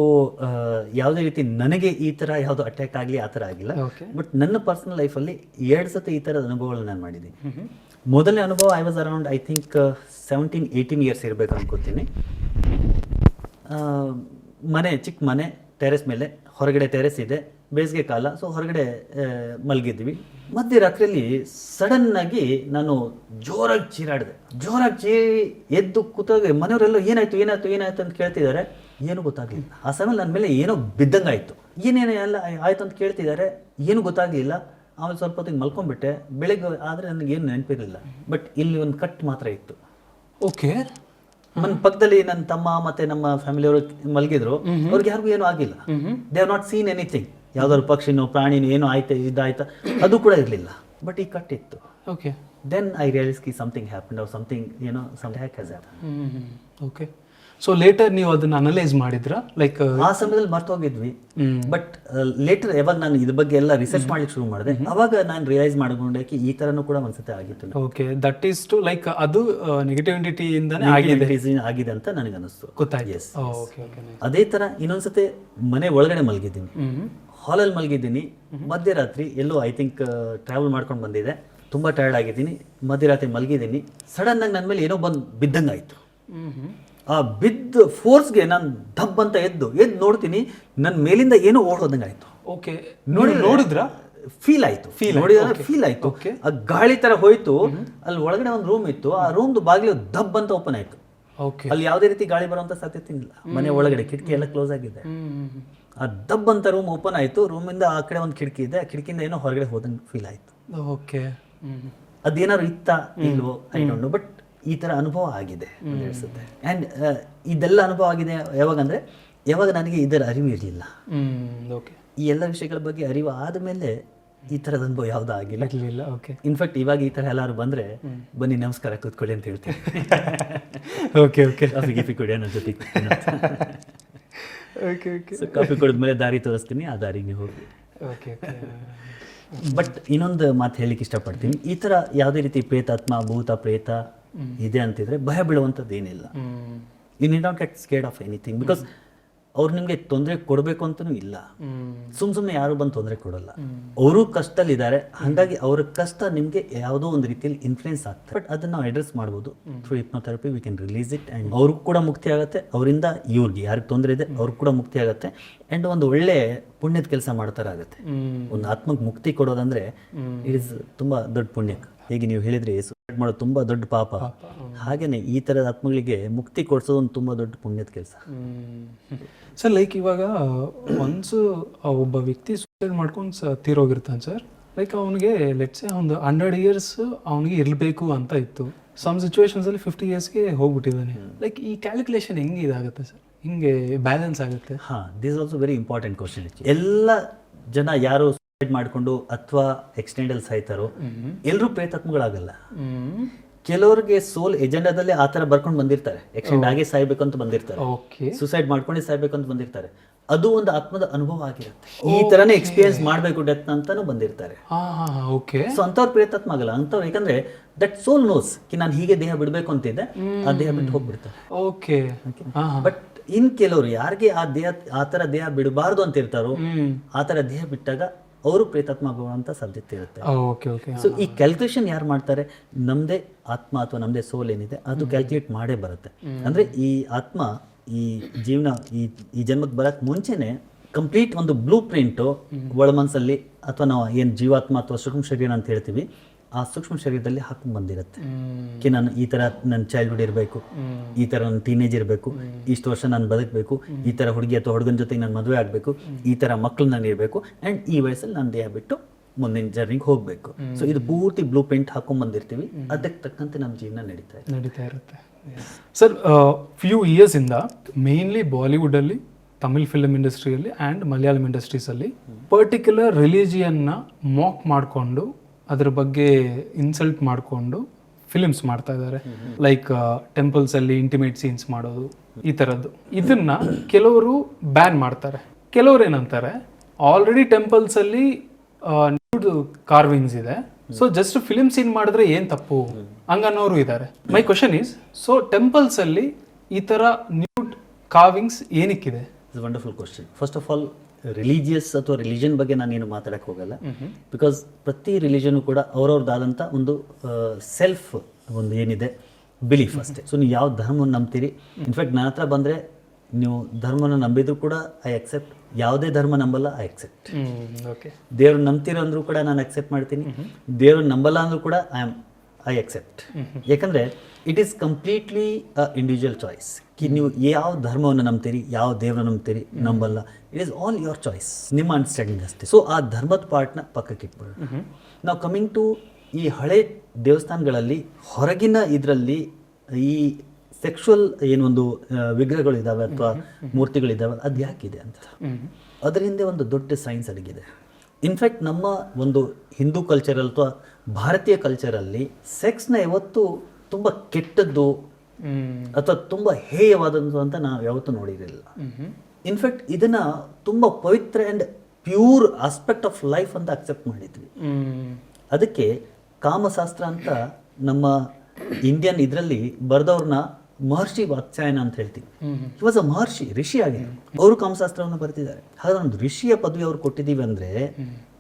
ಯಾವುದೇ ರೀತಿ ನನಗೆ ಈ ಥರ ಯಾವುದು ಅಟ್ಯಾಕ್ ಆಗಲಿ ಆ ಥರ ಆಗಿಲ್ಲ. ಬಟ್ ನನ್ನ ಪರ್ಸನಲ್ ಲೈಫಲ್ಲಿ 2 ಸತಿ ಈ ಥರದ ಅನುಭವಗಳನ್ನ ನಾನು ಮಾಡಿದ್ದೀನಿ. ಮೊದಲನೇ ಅನುಭವ I was around I think 17-18 years ಇರಬೇಕು ಅನ್ಕೋತೀನಿ. ಮನೆ, ಚಿಕ್ಕ ಮನೆ, ಟೆರೆಸ್ ಮೇಲೆ, ಹೊರಗಡೆ ಟೆರೆಸ್ ಇದೆ, ಬೇಸಿಗೆ ಕಾಲ, ಸೊ ಹೊರಗಡೆ ಮಲಗಿದ್ವಿ. ಮಧ್ಯರಾತ್ರಿಯಲ್ಲಿ ಸಡನ್ ಆಗಿ ನಾನು ಜೋರಾಗಿ ಚೀರಾಡಿ ಎದ್ದು ಕೂತಾಗ ಮನೆಯವರೆಲ್ಲ ಏನಾಯ್ತು ಅಂತ ಕೇಳ್ತಿದ್ದಾರೆ. ಏನು ಗೊತ್ತಾಗ್ಲಿಲ್ಲ. ಆ ಸಮಯ ನನ್ನ ಮೇಲೆ ಏನೋ ಬಿದ್ದಂಗಾಯ್ತು. ಏನೇನೆಲ್ಲ ಆಯ್ತು ಅಂತ ಕೇಳ್ತಿದ್ದಾರೆ, ಏನು ಗೊತ್ತಾಗ್ಲಿಲ್ಲ. ಆಮೇಲೆ ಸ್ವಲ್ಪ ಹೊತ್ತಿಗೆ ಮಲ್ಕೊಂಡ್ಬಿಟ್ಟೆ. ಬೆಳಿಗ್ಗೆ ಆದರೆ ನನಗೇನು ನೆನಪಿರಲಿಲ್ಲ, ಬಟ್ ಇಲ್ಲಿ ಒಂದು ಕಟ್ ಮಾತ್ರ ಇತ್ತು. ಓಕೆ. ನನ್ನ ಪಕ್ಕದಲ್ಲಿ ನನ್ನ ತಮ್ಮ ಮತ್ತೆ ನಮ್ಮ ಫ್ಯಾಮಿಲಿಯವರು ಮಲಗಿದ್ರು. ಅವ್ರಿಗೆ ಯಾರಿಗೂ ಏನೂ ಆಗಿಲ್ಲ. They have not seen anything. ಯಾವ್ದಾದ್ರು ಪಕ್ಷಿನೋ ಪ್ರಾಣಿನೋ ಏನೋ ಇದಾಯ್ತಾ ಅದು ಕೂಡ ಇರಲಿಲ್ಲ, ಬಟ್ ಈ ಕಟ್ ಇತ್ತು. ಓಕೆ. ದೆನ್ ಐ ರಿಯಲೈಸ್ ಕಿ something happened or something has happened. Okay. So later ನೀವು ಅದನ್ನ ಅನಲೈಸ್ ಮಾಡಿದ್ರಾ? ಲೈಕ್ ಆ ಸಮಯದಲ್ಲಿ ಮರ್ತೋಗಿದ್ವಿ, ಬಟ್ ಲೇಟರ್ ಯಾವಾಗ ನಾನು ಇದ್ರ ಬಗ್ಗೆ ಎಲ್ಲ ರಿಸರ್ಚ್ ಮಾಡ್ಲಿಕ್ಕೆ ಶುರು ಮಾಡಿದೆ, ಅವಾಗ ನಾನು ರಿಯಲೈಸ್ ಮಾಡ್ಕೊಂಡೆ ಈ ತರನೂ ಕೂಡ ಒಂದ್ಸತಿ ಆಗಿತ್ತು. Okay, that is to like ಅದು ನೆಗೆಟಿವಿಟಿ ಇಂದಾನೆ ಆಗಿದೆ ಅಂತ ನನಗೆ ಅನಿಸ್ತು, ಗೊತ್ತಾಯ್ತು. ಅದೇ ತರ ಇನ್ನೊಂದ್ಸತಿ ಮನೆ ಒಳಗಡೆ ಮಲಗಿದ್ದೀನಿ, ಹಾಲಲ್ಲಿ ಮಲಗಿದ್ದೀನಿ. ಮಧ್ಯರಾತ್ರಿ ಎಲ್ಲೋ ಐ ಥಿಂಕ್ ಟ್ರಾವೆಲ್ ಮಾಡ್ಕೊಂಡು ಬಂದಿದೆ, ತುಂಬಾ ಟಯರ್ಡ್ ಆಗಿದ್ದೀನಿ. ಮಧ್ಯರಾತ್ರಿ ಮಲಗಿದ್ದೀನಿ, ಸಡನ್ ಆಗಿ ನನ್ನ ಮೇಲೆ ಏನೋ ಬಂದು ಬಿದ್ದಂಗಾಯ್ತು. ಆ ಬಿದ್ದ ಫೋರ್ಸ್ಗೆ ನಾನು ದಬ್ ಅಂತ ಎದ್ದು ನೋಡ್ತೀನಿ, ನನ್ನ ಮೇಲಿಂದ ಏನೋ ಓಡೋದಂಗಾಯ್ತು. ಓಕೆ, ನೋಡಿದ್ರ? ಫೀಲ್ ಆಯ್ತು. ಆ ಗಾಳಿ ತರ ಹೋಯ್ತು. ಅಲ್ಲಿ ಒಳಗಡೆ ಒಂದು ರೂಮ್ ಇತ್ತು, ಆ ರೂಮ್ದು ಬಾಗಿಲು ದಬ್ ಅಂತ ಓಪನ್ ಆಯ್ತು. ಅಲ್ಲಿ ಯಾವುದೇ ರೀತಿ ಗಾಳಿ ಬರುವಂತ ಸಾಧ್ಯತೆ ಇಲ್ಲ. ಮನೆ ಒಳಗಡೆ ಕಿಟಕಿ ಎಲ್ಲ ಕ್ಲೋಸ್ ಆಗಿದೆ. ಆ ದಬ್ ಅಂತ ರೂಮ್ ಓಪನ್ ಆಯ್ತು. ರೂಮಿಂದ ಆ ಕಡೆ ಒಂದು ಕಿಟಕಿ ಇದೆ, ಆ ಕಿಟಕಿಯಿಂದ ಏನೋ ಹೊರಗಡೆ ಹೋದಂಗೆ ಫೀಲ್ ಆಯ್ತು. ಓಕೆ. ಅದೇನಾದ್ರು ಇಲ್ವೋ ಐ ಡೋಂಟ್ ನೋ, ಬಟ್ ಈ ತರ ಅನುಭವ ಆಗಿದೆ ಅನಿಸುತ್ತೆ. ಅಂಡ್ ಇದೆಲ್ಲ ಅನುಭವ ಆಗಿದೆ ಯಾವಾಗ ನನಗೆ ಇದರ ಅರಿವು ಇರಲಿಲ್ಲ. ಈ ಎಲ್ಲ ವಿಷಯಗಳ ಬಗ್ಗೆ ಅರಿವು ಆದ್ಮೇಲೆ ಈ ತರದ ಅನುಭವ ಯಾವ್ದು ಆಗಿಲ್ಲ. ಇನ್ಫ್ಯಾಕ್ಟ್ ಇವಾಗ ಈ ತರ ಎಲ್ಲಾರು ಬಂದ್ರೆ ಬನ್ನಿ ನಮಸ್ಕಾರ ಕೂತ್ಕೊಳ್ಳಿ ಅಂತ ಹೇಳ್ತೀನಿ. ಕಾಫಿ ಕುಡಿ ಅನ್ನೋ ಜೊತೆ ಕಾಫಿ ಕುಡಿದ್ಮೇಲೆ ದಾರಿ ತೋರಿಸ್ತೀನಿ, ಆ ದಾರಿಗೆ ಹೋಗಿ. ಬಟ್ ಇನ್ನೊಂದು ಮಾತು ಹೇಳಿಕ್ಕೆ ಇಷ್ಟಪಡ್ತೀನಿ, ಈ ತರ ಯಾವುದೇ ರೀತಿ ಪ್ರೇತಾತ್ಮ, ಭೂತ, ಪ್ರೇತ ಇದೆ ಅಂತಿದ್ರೆ ಭಯ ಬೀಳುವಂಥದ್ದು ಏನಿಲ್ಲ. You need not get scared of anything, because ಅವ್ರು ನಿಮಗೆ ತೊಂದರೆ ಕೊಡಬೇಕು ಅಂತನೂ ಇಲ್ಲ. ಸುಮ್ಮನೆ ಯಾರು ಬಂದು ತೊಂದರೆ ಕೊಡಲ್ಲ. ಅವರು ಕಷ್ಟದಲ್ಲಿದ್ದಾರೆ, ಹಾಗಾಗಿ ಅವ್ರ ಕಷ್ಟ ನಿಮಗೆ ಯಾವುದೋ ಒಂದು ರೀತಿಯಲ್ಲಿ ಇನ್ಫ್ಲೂಯೆನ್ಸ್ ಆಗ್ತದೆ. ಬಟ್ ಅದನ್ನ ನಾವು ಅಡ್ರೆಸ್ ಮಾಡ್ಬೋದು through hypnotherapy. We can release it, and ಅವ್ರಿಗೂ ಕೂಡ ಮುಕ್ತಿ ಆಗುತ್ತೆ. ಅವರಿಂದ ಇವ್ರಿಗೆ ಯಾರಿಗೆ ತೊಂದರೆ ಇದೆ ಅವ್ರಿಗೂ ಕೂಡ ಮುಕ್ತಿ ಆಗುತ್ತೆ. ಅಂಡ್ ಒಂದು ಒಳ್ಳೆ ಪುಣ್ಯದ ಕೆಲಸ ಮಾಡ್ತಾರಾಗುತ್ತೆ. ಒಂದು ಆತ್ಮಕ್ಕೆ ಮುಕ್ತಿ ಕೊಡೋದಂದ್ರೆ ಇಟ್ ಇಸ್ ತುಂಬಾ ದೊಡ್ಡ ಪುಣ್ಯ. ಹೇಗೆ ನೀವು ಹೇಳಿದ್ರಿ ಸೂಸೈಡ್ ಮಾಡೋದು ತುಂಬಾ ದೊಡ್ಡ ಪಾಪ, ಹಾಗೇನೆ ಈ ತರದ ಆತ್ಮಗಳಿಗೆ ಮುಕ್ತಿ ಕೊಡ್ಸೋದು ಒಂದು ತುಂಬಾ ದೊಡ್ಡ ಪುಣ್ಯದ ಕೆಲಸ. ಸರ್, ಲೈಕ್ ಇವಾಗ ಒನ್ಸ್ ಒಬ್ಬ ವ್ಯಕ್ತಿ ಸೂಸೈಡ್ ಮಾಡ್ಕೊಂಡು ತೀರೋಗಿರ್ತಾನೆ ಸರ್, ಲೈಕ್ ಅವನಿಗೆ ಲೆಟ್ಸ್ ಸೇ ಒಂದು 100 years ಅವನಿಗೆ ಇರಬೇಕು ಅಂತ ಇತ್ತು. ಸಮ್ ಸಿಚುವೇಶನ್ಸ್ ಅಲ್ಲಿ 50 yearsಗೆ ಹೋಗ್ಬಿಟ್ಟಿದ್ದಾನೆ. ಲೈಕ್ ಈ ಕ್ಯಾಲ್ಕುಲೇಷನ್ ಹೆಂಗೆ ಇದಾಗುತ್ತೆ ಸರ್, ಹಿಂಗೆ ಬ್ಯಾಲೆನ್ಸ್ ಆಗುತ್ತೆ? This also very important question. ಎಲ್ಲ ಜನ ಯಾರು ಸೂಸೈಡ್ ಮಾಡ್ಕೊಂಡು ಅಥವಾ ಆಕ್ಸಿಡೆಂಟಲ್ ಸಾಯ್ತಾರೋ ಎಲ್ಲರೂ ಪ್ರೇತಾತ್ಮಗಳಾಗಲ್ಲ. ಕೆಲವರಿಗೆ ಸೋಲ್ ಎಜೆಂಡಾದಲ್ಲಿ ಆ ತರ ಬರ್ಕೊಂಡು ಬಂದಿರ್ತಾರೆ, ಆಕ್ಸಿಡೆಂಟ್ ಆಗಿ ಸಾಯ್ಬೇಕು ಅಂತ ಬಂದಿರ್ತಾರೆ, ಸೂಸೈಡ್ ಮಾಡ್ಕೊಂಡು ಸಾಯ್ಬೇಕು ಅಂತ ಬಂದಿರ್ತಾರೆ. ಅದು ಒಂದು ಆತ್ಮದ ಅನುಭವ ಆಗಿರುತ್ತೆ. ಈ ತರನೇ ಎಕ್ಸ್ಪೀರಿಯನ್ಸ್ ಮಾಡ್ಬೇಕು ಡೆತ್ ಅಂತಾನು ಬಂದಿರ್ತಾರೆ. ಸೊ ಅಂತವ್ರು ಪ್ರೇತಾತ್ಮ ಆಗಲ್ಲ. ಅಂತವ್ರು ಯಾಕಂದ್ರೆ ದಟ್ ಸೋಲ್ ನೋಸ್ ಕಿ ನಾನು ಹೀಗೆ ದೇಹ ಬಿಡ್ಬೇಕು ಅಂತಿದ್ದೆ, ಆ ದೇಹ ಬಿಟ್ಟು ಹೋಗ್ಬಿಡ್ತಾರೆ. ಬಟ್ ಇನ್ ಕೆಲವರು ಯಾರಿಗೆ ಆ ತರ ದೇಹ ಬಿಡಬಾರ್ದು ಅಂತ ಇರ್ತಾರೋ, ಆ ತರ ದೇಹ ಬಿಟ್ಟಾಗ ಅವರು ಪ್ರೇತಾತ್ಮ ಆಗುವಂತ ಸಾಧ್ಯತೆ ಇರುತ್ತೆ. ಸೊ ಈ ಕ್ಯಾಲ್ಕುಲೇಷನ್ ಯಾರು ಮಾಡ್ತಾರೆ, ನಮ್ದೇ ಆತ್ಮ ಅಥವಾ ನಮ್ದೇ ಸೋಲ್ ಏನಿದೆ ಅದು ಕ್ಯಾಲ್ಕುಲೇಟ್ ಮಾಡೇ ಬರುತ್ತೆ. ಅಂದ್ರೆ ಈ ಆತ್ಮ ಈ ಜೀವನ ಈ ಜನ್ಮಕ್ಕೆ ಬರಕ್ ಮುಂಚೆನೆ ಕಂಪ್ಲೀಟ್ ಒಂದು ಬ್ಲೂ ಪ್ರಿಂಟ್ ಒಳ ಮನಸ್ಸಲ್ಲಿ ಅಥವಾ ನಾವು ಏನ್ ಜೀವಾತ್ಮ ಅಥವಾ ಸೂಕ್ಷ್ಮ ಶರೀರ ಅಂತ ಹೇಳ್ತೀವಿ, ಆ ಸೂಕ್ಷ್ಮ ಶರೀರದಲ್ಲಿ ಹಾಕೊಂಡು ಬಂದಿರುತ್ತೆ. ನಾನು ಈ ತರ ನನ್ನ ಚೈಲ್ಡ್ಹುಡ್ ಇರಬೇಕು, ಈ ತರ ನನ್ನ ಟೀನೇಜ್ ಇರಬೇಕು, ಇಷ್ಟು ವರ್ಷ ನಾನು ಬದುಕಬೇಕು, ಈ ತರ ಹುಡುಗಿ ಅಥವಾ ಹುಡುಗನ ಜೊತೆಗೆ ನಾನು ಮದುವೆ ಆಗಬೇಕು, ಈ ತರ ಮಕ್ಕಳು ನಾನು ಇರಬೇಕು, ಅಂಡ್ ಈ ವಯಸ್ಸಲ್ಲಿ ನಾನು ದೇಹ ಬಿಟ್ಟು ಮುಂದಿನ ಜರ್ನಿಗೆ ಹೋಗಬೇಕು. ಸೊ ಇದು ಪೂರ್ತಿ ಬ್ಲೂ ಪ್ರಿಂಟ್ ಹಾಕೊಂಡ್ ಬಂದಿರ್ತೀವಿ, ಅದಕ್ಕೆ ತಕ್ಕಂತೆ ನಮ್ಮ ಜೀವನ ನಡೀತಾ ಇರುತ್ತೆ. ಸರ್, ಫ್ಯೂ ಇಯರ್ಸಿಂದ ಮೇನ್ಲಿ ಬಾಲಿವುಡಲ್ಲಿ, ತಮಿಳ್ ಫಿಲ್ಮ್ ಇಂಡಸ್ಟ್ರಿಯಲ್ಲಿ ಆ್ಯಂಡ್ ಮಲಯಾಳಂ ಇಂಡಸ್ಟ್ರೀಸಲ್ಲಿ ಪರ್ಟಿಕ್ಯುಲರ್ ರಿಲಿಜಿಯನ್ನ ಮಾಕ್ ಮಾಡಿಕೊಂಡು ಅದ್ರ ಬಗ್ಗೆ ಇನ್ಸಲ್ಟ್ ಮಾಡಿಕೊಂಡು ಫಿಲಿಮ್ಸ್ ಮಾಡ್ತಾ ಇದ್ದಾರೆ. ಲೈಕ್ ಟೆಂಪಲ್ಸಲ್ಲಿ ಇಂಟಿಮೇಟ್ ಸೀನ್ಸ್ ಮಾಡೋದು, ಈ ಥರದ್ದು. ಇದನ್ನ ಕೆಲವರು ಬ್ಯಾನ್ ಮಾಡ್ತಾರೆ. ಕೆಲವರು ಏನಂತಾರೆ, ಆಲ್ರೆಡಿ ಟೆಂಪಲ್ಸಲ್ಲಿ ನ್ಯೂಡ್ ಕಾರ್ವಿಂಗ್ಸ್ ಇದೆ, ಸೊ ಜಸ್ಟ್ ಫಿಲಿಮ್ ಸೀನ್ ಮಾಡಿದ್ರೆ ಏನು ತಪ್ಪು ಹಂಗನ್ನೋರು ಇದ್ದಾರೆ. ಮೈ ಕ್ವಶನ್ ಈಸ್, ಸೊ ಟೆಂಪಲ್ಸಲ್ಲಿ ಈ ಥರ ನ್ಯೂಡ್ ಕಾರ್ವಿಂಗ್ಸ್ ಏನಕ್ಕಿದೆ? It's wonderful question. First of all, religious ಅಥವಾ ರಿಲಿಜನ್ ಬಗ್ಗೆ ನಾನೇನು ಮಾತಾಡಕ್ಕೆ ಹೋಗಲ್ಲ. ಬಿಕಾಸ್ ಪ್ರತಿ ರಿಲಿಜನ್ ಕೂಡ ಅವ್ರವ್ರದ್ದಾದಂಥ ಒಂದು ಸೆಲ್ಫ್ ಒಂದು ಏನಿದೆ ಬಿಲೀಫ್ ಅಷ್ಟೇ. ಸೊ ನೀವು ಯಾವ ಧರ್ಮವನ್ನು ನಂಬ್ತೀರಿ, ಇನ್ಫ್ಯಾಕ್ಟ್ ನನ್ನ ಹತ್ರ ಬಂದರೆ ನೀವು ಧರ್ಮನ ನಂಬಿದ್ರು ಕೂಡ ಐ ಅಕ್ಸೆಪ್ಟ್, ಯಾವುದೇ ಧರ್ಮ ನಂಬಲ್ಲ ಐ ಅಕ್ಸೆಪ್ಟ್. ದೇವ್ರು ನಂಬ್ತೀರ ಅಂದ್ರೂ ಕೂಡ ನಾನು ಅಕ್ಸೆಪ್ಟ್ ಮಾಡ್ತೀನಿ, ದೇವ್ರು ನಂಬಲ್ಲ ಅಂದ್ರೂ ಕೂಡ ಐ ಅಕ್ಸೆಪ್ಟ್. ಯಾಕಂದರೆ it is completely individual choice. ನೀವು ಯಾವ ಧರ್ಮವನ್ನು ನಂಬ್ತೀರಿ, ಯಾವ ದೇವ್ರನ್ನ ನಂಬ್ತೀರಿ, ನಂಬಲ್ಲ, it is all your choice, ನಿಮ್ಮ ಅಂಡರ್ಸ್ಟ್ಯಾಂಡಿಂಗ್ ಅಷ್ಟೇ. ಸೊ ಆ ಧರ್ಮದ ಪಾರ್ಟ್ನ ಪಕ್ಕಕ್ಕೆ ಇಟ್ಬಿಡೋಣ. ನಾವು ಕಮಿಂಗ್ ಟು ಈ ಹಳೆ ದೇವಸ್ಥಾನಗಳಲ್ಲಿ ಹೊರಗಿನ ಇದರಲ್ಲಿ ಈ ಸೆಕ್ಷುವಲ್ ಏನೊಂದು ವಿಗ್ರಹಗಳಿದ್ದಾವೆ ಅಥವಾ ಮೂರ್ತಿಗಳಿದ್ದಾವೆ, ಅದು ಯಾಕಿದೆ ಅಂತ ಅದರ ಹಿಂದೆ ಒಂದು ದೊಡ್ಡ ಸೈನ್ಸ್ ಅಡಗಿದೆ. ಇನ್ಫ್ಯಾಕ್ಟ್ ನಮ್ಮ ಒಂದು ಹಿಂದೂ ಕಲ್ಚರಲ್ ಅಥವಾ ಭಾರತೀಯ ಕಲ್ಚರಲ್ಲಿ ಸೆಕ್ಸ್ನ ಯಾವತ್ತೂ ತುಂಬ ಕೆಟ್ಟದ್ದು ಅಥವಾ ತುಂಬ ಹೇಯವಾದದ್ದು ಅಂತ ನಾವು ಯಾವತ್ತೂ ನೋಡಿರಲಿಲ್ಲ. ಇನ್ಫ್ಯಾಕ್ಟ್ ಇದನ್ನ ತುಂಬ ಪವಿತ್ರ and pure aspect of life ಅಂತ ಅಕ್ಸೆಪ್ಟ್ ಮಾಡಿದ್ವಿ. ಅದಕ್ಕೆ ಕಾಮಶಾಸ್ತ್ರ ಅಂತ ನಮ್ಮ ಇಂಡಿಯನ್ ಇದರಲ್ಲಿ ಬರೆದವ್ರನ್ನ ಮಹರ್ಷಿ ವಾತ್ಸಾಯನ ಅಂತ ಹೇಳ್ತೀವಿ. ಹಿ ವಾಸ್ ಅ ಮಹರ್ಷಿ, ಋಷಿ ಆಗಿದ್ರು. ಅವರು ಕಾಮಶಾಸ್ತ್ರವನ್ನು ಬರ್ತಿದ್ದಾರೆ. ಹಾಗಾದ್ರೆ ಒಂದು ಋಷಿಯ ಪದವಿ ಅವ್ರು ಕೊಟ್ಟಿದ್ದೀವಿ ಅಂದರೆ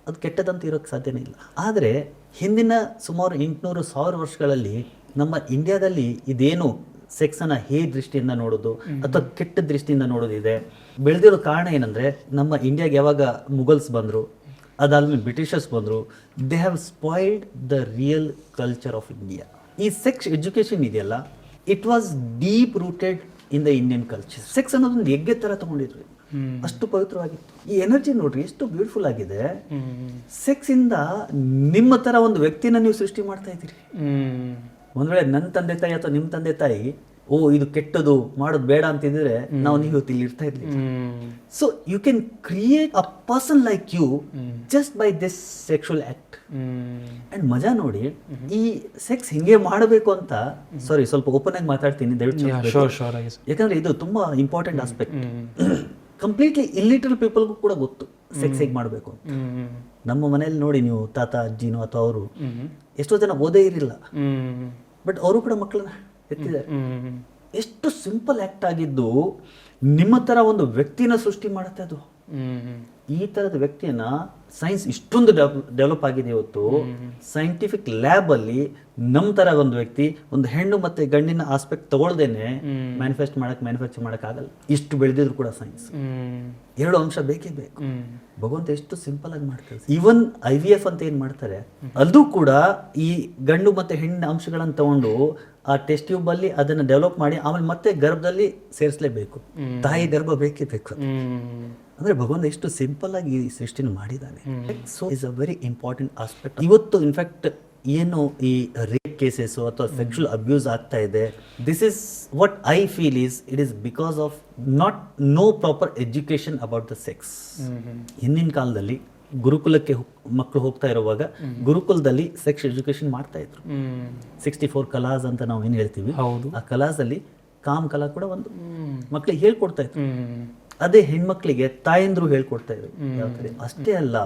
ಅದು ಕೆಟ್ಟದಂತ ಇರೋಕ್ಕೆ ಸಾಧ್ಯನೇ ಇಲ್ಲ. ಆದರೆ ಹಿಂದಿನ ಸುಮಾರು 800-1000 ವರ್ಷಗಳಲ್ಲಿ ನಮ್ಮ ಇಂಡಿಯಾದಲ್ಲಿ ಇದೇನು ಸೆಕ್ಸನ್ನು ದೃಷ್ಟಿಯಿಂದ ನೋಡೋದು ಅಥವಾ ಕೆಟ್ಟ ದೃಷ್ಟಿಯಿಂದ ನೋಡೋದಿದೆ ಬೆಳೆದಿರೋ ಕಾರಣ ಏನಂದರೆ, ನಮ್ಮ ಇಂಡಿಯಾಗೆ ಯಾವಾಗ ಮುಗಲ್ಸ್ ಬಂದರು, ಅದಾದ್ಮೇಲೆ ಬ್ರಿಟಿಷರ್ಸ್ ಬಂದರು, they have spoiled the real culture of India. ಈ ಸೆಕ್ಸ್ ಎಜುಕೇಷನ್ ಇದೆಯಲ್ಲ, it was deep rooted in the Indian culture. Sex ಅನ್ನೋದೊಂದು ಯಜ್ಞ ಥರ ತಗೊಂಡಿದ್ರು, ಅಷ್ಟು ಪವಿತ್ರವಾಗಿತ್ತು. ಈ ಎನರ್ಜಿ ನೋಡ್ರಿ ಎಷ್ಟು ಬ್ಯೂಟಿಫುಲ್ ಆಗಿದೆ. ಸೆಕ್ಸ್ ಇಂದ ನಿಮ್ಮ ತರ ಒಂದು ವ್ಯಕ್ತಿನ ನೀವು ಸೃಷ್ಟಿ ಮಾಡ್ತಾ ಇದ್ದೀರಿ. ಒಂದ್ ವೇಳೆ ನನ್ನ ತಂದೆ ತಾಯಿ ಅಥವಾ ನಿಮ್ಮ ತಂದೆ ತಾಯಿ ಇದು ಕೆಟ್ಟದು ಮಾಡೋದು ಬೇಡ ಅಂತಿದ್ರೆ ನಾವು ನೀವು ಇಲ್ಲಿ ಇರ್ತಾ ಇರ್ಲಿಲ್ಲ. So you can create a person like you just by this sexual act. And ಮಜಾ ನೋಡಿ, ಈ ಸೆಕ್ಸ್ ಹಿಂಗೆ ಮಾಡಬೇಕು ಅಂತ, ಸಾರಿ ಸ್ವಲ್ಪ ಓಪನ್ ಆಗಿ ಮಾತಾಡ್ತೀನಿ ದಯವಿಟ್ಟು, ಯಾಕಂದ್ರೆ ಇದು ತುಂಬಾ ಇಂಪಾರ್ಟೆಂಟ್ ಆಸ್ಪೆಕ್ಟ್. ಕಂಪ್ಲೀಟ್ಲಿ ಇಲ್ಲಿಟರಲ್ ಪೀಪಲ್ಗೂ ಕೂಡ ಗೊತ್ತು ಸೆಕ್ಸ್ ಹೇಗೆ ಮಾಡಬೇಕು ಅಂತ. ನಮ್ಮ ಮನೇಲಿ ನೋಡಿ ನೀವು ತಾತ ಅಜ್ಜಿನೋ ಅಥವಾ ಅವರು ಎಷ್ಟೋ ಜನ ಓದೇ ಇರಲಿಲ್ಲ, ಬಟ್ ಅವರು ಕೂಡ ಮಕ್ಕಳನ್ನ ಎತ್ತಿದ್ದಾರೆ. ಎಷ್ಟು ಸಿಂಪಲ್ ಆಕ್ಟ್ ಆಗಿದ್ದು ನಿಮ್ಮ ತರ ಒಂದು ವ್ಯಕ್ತಿನ ಸೃಷ್ಟಿ ಮಾಡುತ್ತೆ ಅದು. ಈ ತರದ ವ್ಯಕ್ತಿಯನ್ನ ಸೈನ್ಸ್ ಇಷ್ಟೊಂದು ಡೆವಲಪ್ ಆಗಿದೆ ಇವತ್ತು. ಸೈಂಟಿಫಿಕ್ ಲ್ಯಾಬ್ ಅಲ್ಲಿ ನಮ್ಮ ತರ ಒಂದು ವ್ಯಕ್ತಿ ಒಂದು ಹೆಣ್ಣು ಮತ್ತೆ ಗಂಡಿನ ಆಸ್ಪೆಕ್ಟ್ ತಗೊಳ್ದೇನೆ ಮ್ಯಾನುಫ್ಯಾಕ್ಚರ್ ಮಾಡಕ್ ಆಗಲ್ಲ. ಇಷ್ಟು ಬೆಳೆದಿದ್ರು ಕೂಡ ಸೈನ್ಸ್ 2 ಅಂಶ ಬೇಕೇ ಬೇಕು. ಭಗವಂತ ಎಷ್ಟು ಸಿಂಪಲ್ ಆಗಿ ಮಾಡ್ತಾರೆ. ಈವನ್ IVF ಅಂತ ಏನ್ ಮಾಡ್ತಾರೆ, ಅದು ಕೂಡ ಈ ಗಂಡು ಮತ್ತೆ ಹೆಣ್ಣಿನ ಅಂಶಗಳನ್ನ ತಗೊಂಡು ಆ ಟೆಸ್ಟ್ ಟ್ಯೂಬ್ ಅಲ್ಲಿ ಅದನ್ನ ಡೆವಲಪ್ ಮಾಡಿ ಆಮೇಲೆ ಮತ್ತೆ ಗರ್ಭದಲ್ಲಿ ಸೇರಿಸಲೇಬೇಕು. ತಾಯಿ ಗರ್ಭ ಬೇಕೇ ಬೇಕು. ಅಂದ್ರೆ ಭಗವಂತ ಎಷ್ಟು ಸಿಂಪಲ್ ಆಗಿ ಈ ಸೃಷ್ಟಿನ ಮಾಡಿದ್ದಾನೆ. So is a very important aspect. ಇವತ್ತು ಇನ್ಫ್ಯಾಕ್ಟ್ ಏನು ಈ ರೇಪ್ ಕೇಸಸ್ ಅಥವಾ ಸೆಕ್ಷುವಲ್ ಅಬ್ಯೂಸ್ ಆಗ್ತಾ ಇದೆ, this is what I feel is it is because of no proper education about the sex. ಹಿಂದಿನ ಕಾಲದಲ್ಲಿ ಗುರುಕುಲಕ್ಕೆ ಮಕ್ಕಳು ಹೋಗ್ತಾ ಇರುವಾಗ ಗುರುಕುಲದಲ್ಲಿ ಸೆಕ್ಸ್ ಎಜುಕೇಶನ್ ಮಾಡ್ತಾ ಇದ್ರು. 64 ಕಲಾಸ್ ಅಂತ ನಾವು ಏನ್ ಹೇಳ್ತೀವಿ, ಆ ಕಲಾಸ್ ಅಲ್ಲಿ ಕಾಮ್ ಕಲಾ ಕೂಡ ಒಂದು ಮಕ್ಕಳಿಗೆ ಹೇಳ್ಕೊಡ್ತಾ ಇದ್ರು. ಅದೇ ಹೆಣ್ಮಕ್ಳಿಗೆ ತಾಯಂದ್ರು ಹೇಳ್ಕೊಡ್ತಾ ಇದ್ರು. ಅಷ್ಟೇ ಅಲ್ಲ,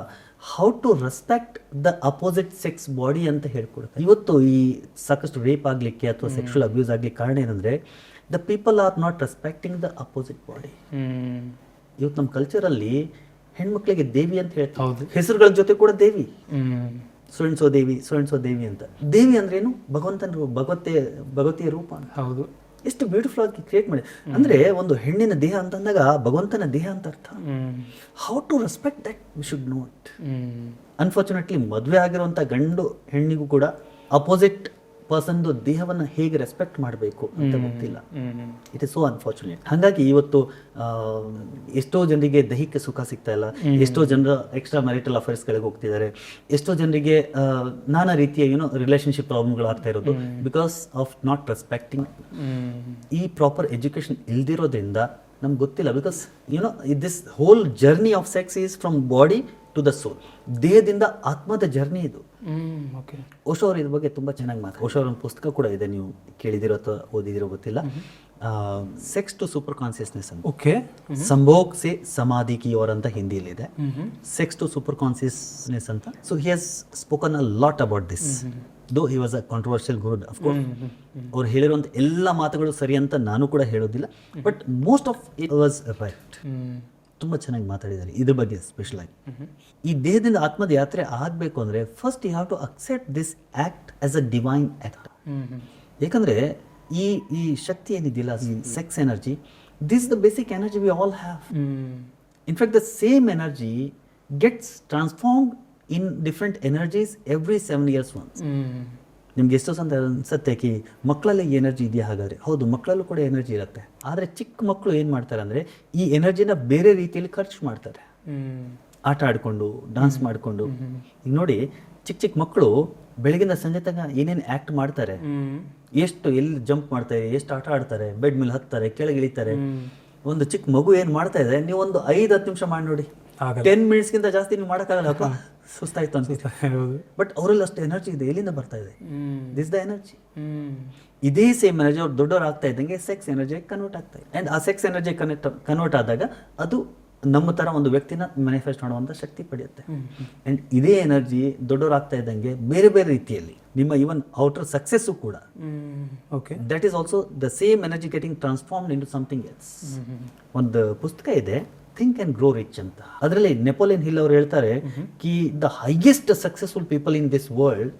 how to respect the opposite sex body ಅಂತ ಹೇಳ್ಕೊಡ್ತಾರೆ. ಇವತ್ತು ಈ ಸಾಕಷ್ಟು ರೇಪ್ ಆಗ್ಲಿಕ್ಕೆ ಅಥವಾ ಸೆಕ್ಷುವಲ್ ಅಬ್ಯೂಸ್ ಆಗ್ಲಿಕ್ಕೆ ಕಾರಣ ಏನಂದ್ರೆ, the people are not respecting the opposite body. ಇವತ್ತು ನಮ್ಮ ಕಲ್ಚರಲ್ಲಿ ಹೆಣ್ಮಕ್ಳಿಗೆ ದೇವಿ ಅಂತ ಹೇಳ್ತಾರೆ, ಹೆಸರುಗಳ ಜೊತೆ ಕೂಡ ದೇವಿ, ಸೋ ದೇವಿ ಅಂತ. ದೇವಿ ಅಂದ್ರೇನು? ಭಗವಂತನ ಭಗವತಿಯ ರೂಪ ಅಂತ. ಹೌದು, ಎಷ್ಟು ಬ್ಯೂಟಿಫುಲ್ ಆಗಿ ಕ್ರಿಯೇಟ್ ಮಾಡಿ. ಅಂದ್ರೆ ಒಂದು ಹೆಣ್ಣಿನ ದೇಹ ಅಂತಂದಾಗ ಭಗವಂತನ ದೇಹ ಅಂತ ಅರ್ಥ. How to respect that we should know it. Unfortunately ಮದುವೆ ಆಗಿರುವಂತ ಗಂಡು ಹೆಣ್ಣಿಗೂ ಕೂಡ ಅಪೋಸಿಟ್ ಪರ್ಸನ್ದು ದೇಹವನ್ನು ಹೇಗೆ ರೆಸ್ಪೆಕ್ಟ್ ಮಾಡಬೇಕು ಅಂತ ಗೊತ್ತಿಲ್ಲ. It is so unfortunate. ಹಾಗಾಗಿ ಇವತ್ತು ಎಷ್ಟೋ ಜನರಿಗೆ ದೈಹಿಕ ಸುಖ ಸಿಗ್ತಾ ಇಲ್ಲ, ಎಷ್ಟೋ ಜನರು ಎಕ್ಸ್ಟ್ರಾ ಮ್ಯಾರಿಟಲ್ ಅಫೇರ್ಸ್ಗಳಿಗೆ ಹೋಗ್ತಿದ್ದಾರೆ, ಎಷ್ಟೋ ಜನರಿಗೆ ನಾನಾ ರೀತಿಯ ರಿಲೇಶನ್ಶಿಪ್ ಪ್ರಾಬ್ಲಮ್ಗಳು ಆಗ್ತಾ ಇರೋದು ಬಿಕಾಸ್ ಆಫ್ ನಾಟ್ ರೆಸ್ಪೆಕ್ಟಿಂಗ್. ಈ ಪ್ರಾಪರ್ ಎಜುಕೇಶನ್ ಇಲ್ದಿರೋದ್ರಿಂದ ನಮ್ಗೆ ಗೊತ್ತಿಲ್ಲ. Because this whole journey of sex is from body to the soul. ದೇಹದಿಂದ ಆತ್ಮದ ಜರ್ನಿ ಇದು. ಓಶೋ ಅವ್ರ ಇದ್ರ ಬಗ್ಗೆ ತುಂಬಾ ಚೆನ್ನಾಗಿ ಓಶೋ ಅವ್ರ ಒಂದು ಪುಸ್ತಕ ಕೂಡ ಇದೆ, ನೀವು ಕೇಳಿದಿರೋ ಅಥವಾ ಓದಿದಿರೋ ಗೊತ್ತಿಲ್ಲ, ಸೆಕ್ಸ್ ಟು ಸೂಪರ್ ಕಾನ್ಸಿಯಸ್ನೆಸ್ ಅಂತ. ಸಂಭೋಗ್ ಸೆ ಸಮಾಧಿ ಕಿ ಓರ್ ಅಂತ ಹಿಂದಿಲಿದೆ, ಸೆಕ್ಸ್ ಟು ಸೂಪರ್ ಕಾನ್ಸಿಯಸ್ನೆಸ್ ಅಂತ. So he has spoken a lot about this, though he was a controversial guru. Of course ಅವ್ರು ಹೇಳಿರುವಂಥ ಎಲ್ಲ ಮಾತುಗಳು ಸರಿ ಅಂತ ನಾನು ಕೂಡ ಹೇಳೋದಿಲ್ಲ, but most of it was right. ತುಂಬ ಚೆನ್ನಾಗಿ ಮಾತಾಡಿದ್ದಾರೆ ಇದ್ರ ಬಗ್ಗೆ ಸ್ಪೆಷಲ್ ಆಗಿ. ಈ ದೇಹದಿಂದ ಆತ್ಮದ ಯಾತ್ರೆ ಆಗಬೇಕು ಅಂದರೆ first you have to accept this act as a divine act. ಯಾಕಂದರೆ ಈ ಶಕ್ತಿ ಏನಿದೆಯಲ್ಲ, sex energy, this the basic energy we all have. In fact the same energy gets transformed in different energies every 7 years once. ನಿಮ್ಗೆ ಎಷ್ಟೋ ಅನ್ಸುತ್ತೆ ಕಿ ಮಕ್ಕಳಲ್ಲಿ energy ಇದೆಯಾ? ಹಾಗಾದ್ರೆ ಹೌದು, ಮಕ್ಕಳಲ್ಲೂ ಕೂಡ ಎನರ್ಜಿ ಇರುತ್ತೆ. ಆದರೆ ಚಿಕ್ಕ ಮಕ್ಕಳು ಏನು ಮಾಡ್ತಾರೆ ಅಂದರೆ ಈ ಎನರ್ಜಿನ ಬೇರೆ ರೀತಿಯಲ್ಲಿ ಖರ್ಚು ಮಾಡ್ತಾರೆ, ಆಟ ಆಡಿಕೊಂಡು, ಡಾನ್ಸ್ ಮಾಡಿಕೊಂಡು. ಈಗ ನೋಡಿ, ಚಿಕ್ಕ ಮಕ್ಕಳು ಬೆಳಗಿನ ಸಂಜೆ ತನಕ ಏನೇನು ಆ್ಯಕ್ಟ್ ಮಾಡ್ತಾರೆ, ಎಷ್ಟು ಎಲ್ಲಿ ಜಂಪ್ ಮಾಡ್ತಾರೆ, ಎಷ್ಟು ಆಟ ಆಡ್ತಾರೆ, ಬೆಡ್ ಮೇಲೆ ಹತ್ತಾರೆ, ಕೆಳಗೆ ಇಳಿತಾರೆ. ಒಂದು ಚಿಕ್ಕ ಮಗು ಏನು ಮಾಡ್ತಾ ಇದೆ, ನೀವು ಒಂದು 5-10 ನಿಮಿಷ ಮಾಡಿ ನೋಡಿ, 10 minutesಗಿಂತ ಜಾಸ್ತಿ ನೀವು ಮಾಡೋಕ್ಕಾಗಲ್ಲ, ಸುಸ್ತಾಯ್ತು ಅನ್ಸುತ್ತೆ. ಬಟ್ ಅವರಲ್ಲಿ ಅಷ್ಟು ಎನರ್ಜಿ ಇದೆ. ಎಲ್ಲಿಂದ ಬರ್ತಾ ಇದೆ? This the energy. ಇದೇ ಸೇಮ್ ಎನರ್ಜಿ ಅವ್ರು ದೊಡ್ಡವ್ರು ಆಗ್ತಾ ಇದ್ದಂಗೆ ಸೆಕ್ಸ್ ಎನರ್ಜಿ ಕನ್ವರ್ಟ್ ಆಗ್ತಾ ಇದೆ. ಆ್ಯಂಡ್ ಆ ಸೆಕ್ಸ್ ಎನರ್ಜಿ ಕನ್ವರ್ಟ್ ಆದಾಗ ಅದು ನಮ್ಮ ಥರ ಒಂದು ವ್ಯಕ್ತಿನ ಮ್ಯಾನಿಫೆಸ್ಟ್ ಮಾಡುವಂಥ ಶಕ್ತಿ ಪಡೆಯುತ್ತೆ. ಆ್ಯಂಡ್ ಇದೇ ಎನರ್ಜಿ ದೊಡ್ಡವ್ರು ಆಗ್ತಾ ಇದ್ದಂಗೆ ಬೇರೆ ಬೇರೆ ರೀತಿಯಲ್ಲಿ ನಿಮ್ಮ ಇವನ್ ಔಟರ್ ಸಕ್ಸಸ್ಸು ಕೂಡ that is also the same energy getting transformed into something else. ಒಂದು ಪುಸ್ತಕ ಇದೆ, ಥಿಂಕ್ ಆ್ಯಂಡ್ ಗ್ರೋ ರಿಚ್ ಅಂತ. ಅದರಲ್ಲಿ ನೆಪೋಲಿಯನ್ ಹಿಲ್ ಅವರು ಹೇಳ್ತಾರೆ ಕಿ the highest successful people in this world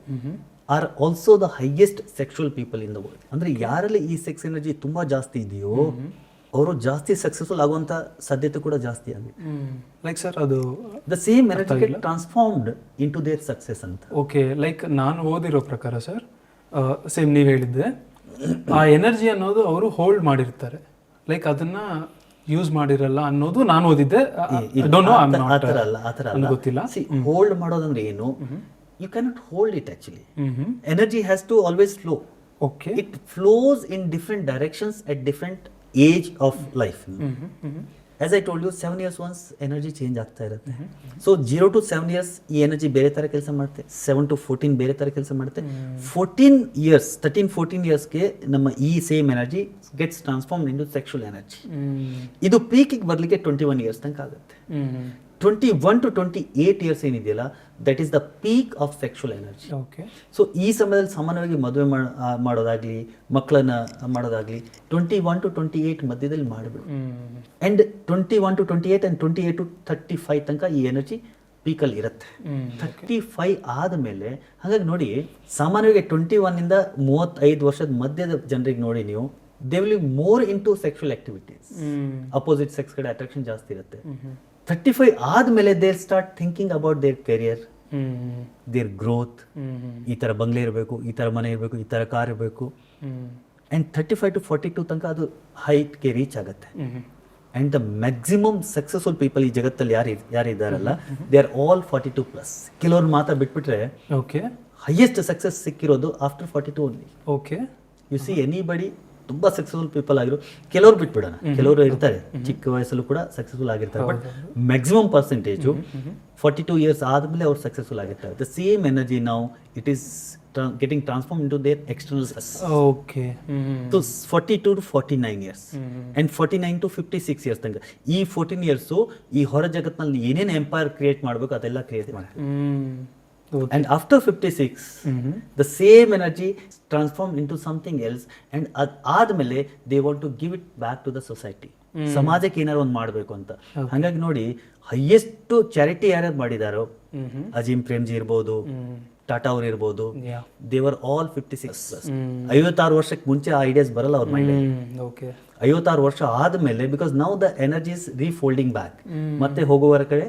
are also the highest sexual people in the world. ಅಂದ್ರೆ ಯಾರಲ್ಲಿ ಈ ಸೆಕ್ಸ್ ಎನರ್ಜಿ ತುಂಬಾ ಜಾಸ್ತಿ ಇದೆಯೋ ಅವರು ಜಾಸ್ತಿ ಸಕ್ಸಸ್ಫುಲ್ ಆಗುವಂತ ಸಾಧ್ಯತೆ ಕೂಡ ಜಾಸ್ತಿ ಆಗಿದೆ. ಲೈಕ್ ಸರ್, ಅದು the same energy get transformed into their success ಅಂತ. ಓಕೆ, ಲೈಕ್ ನಾನು ಓದಿರೋ ಪ್ರಕಾರ ಸರ್, ಸೇಮ್ ನೀವು ಹೇಳಿದ್ದೆ, ಆ ಎನರ್ಜಿ ಅನ್ನೋದು ಅವರು ಹೋಲ್ಡ್ ಮಾಡಿರ್ತಾರೆ, ಲೈಕ್ ಅದನ್ನ ಯೂಸ್ ಮಾಡಿರಲ್ಲ ಅನ್ನೋದು ನಾನು ಓದಿದ್ದೆ. ಗೊತ್ತಿಲ್ಲ. ಹೋಲ್ಡ್ ಮಾಡೋದಂದ್ರೆ ಏನು? You cannot hold it actually. Energy has to always flow. Okay, it flows in different directions at different age of life. As I told you, 7 years once energy change ಆಗ್ತಾ ಇರುತ್ತೆ. So 0 to 7 years ಈ energy ಬೇರೆ ತರ ಕೆಲಸ ಮಾಡುತ್ತೆ, 7 to 14 ಬೇರೆ ತರ ಕೆಲಸ ಮಾಡುತ್ತೆ, 14 years 13-14 yearsಗೆ ನಮ್ಮ ಈ same energy gets transform into sexual energy. ಇದು ಪೀಕಿಗೆ ಬರ್ಲಿಕ್ಕೆ 21 years ತನಕ ಆಗುತ್ತೆ. 21 to 28 years ಏನಿದೆಯಲ್ಲ, that is the peak of sexual energy. So ಈ ಸಮಯದಲ್ಲಿ ಸಾಮಾನ್ಯವಾಗಿ ಮದುವೆ ಮಾಡೋದಾಗ್ಲಿ, ಮಕ್ಕಳನ್ನ ಮಾಡೋದಾಗ್ಲಿ 21 to 28 ಮಧ್ಯದಲ್ಲಿ ಮಾಡಬೇಕು. ಅಂಡ್ 21 to 28 and 28 to 35 ತನಕ ಈ ಎನರ್ಜಿ ಪೀಕಲ್ಲಿ ಇರುತ್ತೆ. 35 ಆದಮೇಲೆ, ಹಾಗಾಗಿ ನೋಡಿ, ಸಾಮಾನ್ಯವಾಗಿ 21 ಇಂದ 35 ವರ್ಷದ ಮಧ್ಯದ ಜನರಿಗೆ ನೋಡಿ ನೀವು, they will be more into sexual activities. Opposite sex ಕಡೆ ಅಟ್ರಾಕ್ಷನ್ ಜಾಸ್ತಿ ಇರುತ್ತೆ. 35 ಆದ್ಮೇಲೆ they start thinking about their career, their growth. ಈ ತರ ಬಂಗ್ಲೆ ಇರಬೇಕು, ಈ ತರ ಮನೆ ಇರಬೇಕು, ಈ ತರ ಕಾರ್ ಇರಬೇಕು. ಅಂಡ್ 35 to 42 ತನಕ ಅದು ಹೈಟ್ಗೆ ರೀಚ್ ಆಗುತ್ತೆ. And the maximum successful people ಈ ಜಗತ್ತಲ್ಲಿ ಯಾರಿದ್ದಾರಲ್ಲ, ದೇ ಆರ್ ಆಲ್ 42+. ಕೆಲವ್ರು ಮಾತ್ರ ಬಿಟ್ಬಿಟ್ರೆ ಹೈಯೆಸ್ಟ್ ಸಕ್ಸಸ್ ಸಿಕ್ಕಿರೋದು after 42 only. Okay, you see anybody ತುಂಬಾ ಸಕ್ಸಸ್ಫುಲ್ ಪೀಪಲ್ ಆಗಿರೋ, ಕೆಲವರು ಬಿಟ್ಬಿಡೋಣ, ಕೆಲವರು ಇರ್ತಾರೆ ಚಿಕ್ಕ ವಯಸ್ಸಲ್ಲೂ ಕೂಡ ಸಕ್ಸಸ್ಫುಲ್ ಆಗಿರ್ತಾರೆ. ಬಟ್ ಮ್ಯಾಕ್ಸಿಮಮ್ ಪರ್ಸೆಂಟೇಜು 42 years ಆದ್ಮೇಲೆ ಅವ್ರು ಸಕ್ಸಸ್ಫುಲ್ ಆಗಿರ್ತಾರೆ. ದ ಸೇಮ್ ಎನರ್ಜಿ ನಾವು it is getting transform into their external success. Okay, so 42 to 49 years and 49 to 56 years ತನಕ ಈ 14 years ಈ ಹೊರ ಜಗತ್ನಲ್ಲಿ ಏನೇನು ಎಂಪೈರ್ ಕ್ರಿಯೇಟ್ ಮಾಡಬೇಕು ಅದೆಲ್ಲ ಕ್ರಿಯೇಟ್ ಮಾಡ್ತಾರೆ. And after 56, the same energy transformed into something else, and ಆದ್ಮೇಲೆ they want to give it back to the society. ಸಮಾಜಕ್ಕೆ ಏನಾರು ಒಂದು ಮಾಡಬೇಕು ಅಂತ. ಹಾಗಾಗಿ ನೋಡಿ, ಹೈಯೆಸ್ಟ್ ಚಾರಿಟಿ ಯಾರ್ಯಾರು ಮಾಡಿದಾರೋ, ಅಜೀಂ ಪ್ರೇಮ್ಜಿ ಇರ್ಬೋದು, ಟಾಟಾ ಅವ್ರು ಇರ್ಬೋದು, ದೇವರ್ ಆಲ್ 56+. 56 ವರ್ಷಕ್ಕೆ ಮುಂಚೆ ಆ ಐಡಿಯಾಸ್ ಬರಲ್ಲ ಅವ್ರ ಮೈಂಡ್. 56 ವರ್ಷ ಆದ್ಮೇಲೆ, because now the energy is refolding back, ಮತ್ತೆ ಹೋಗುವವರ ಕಡೆ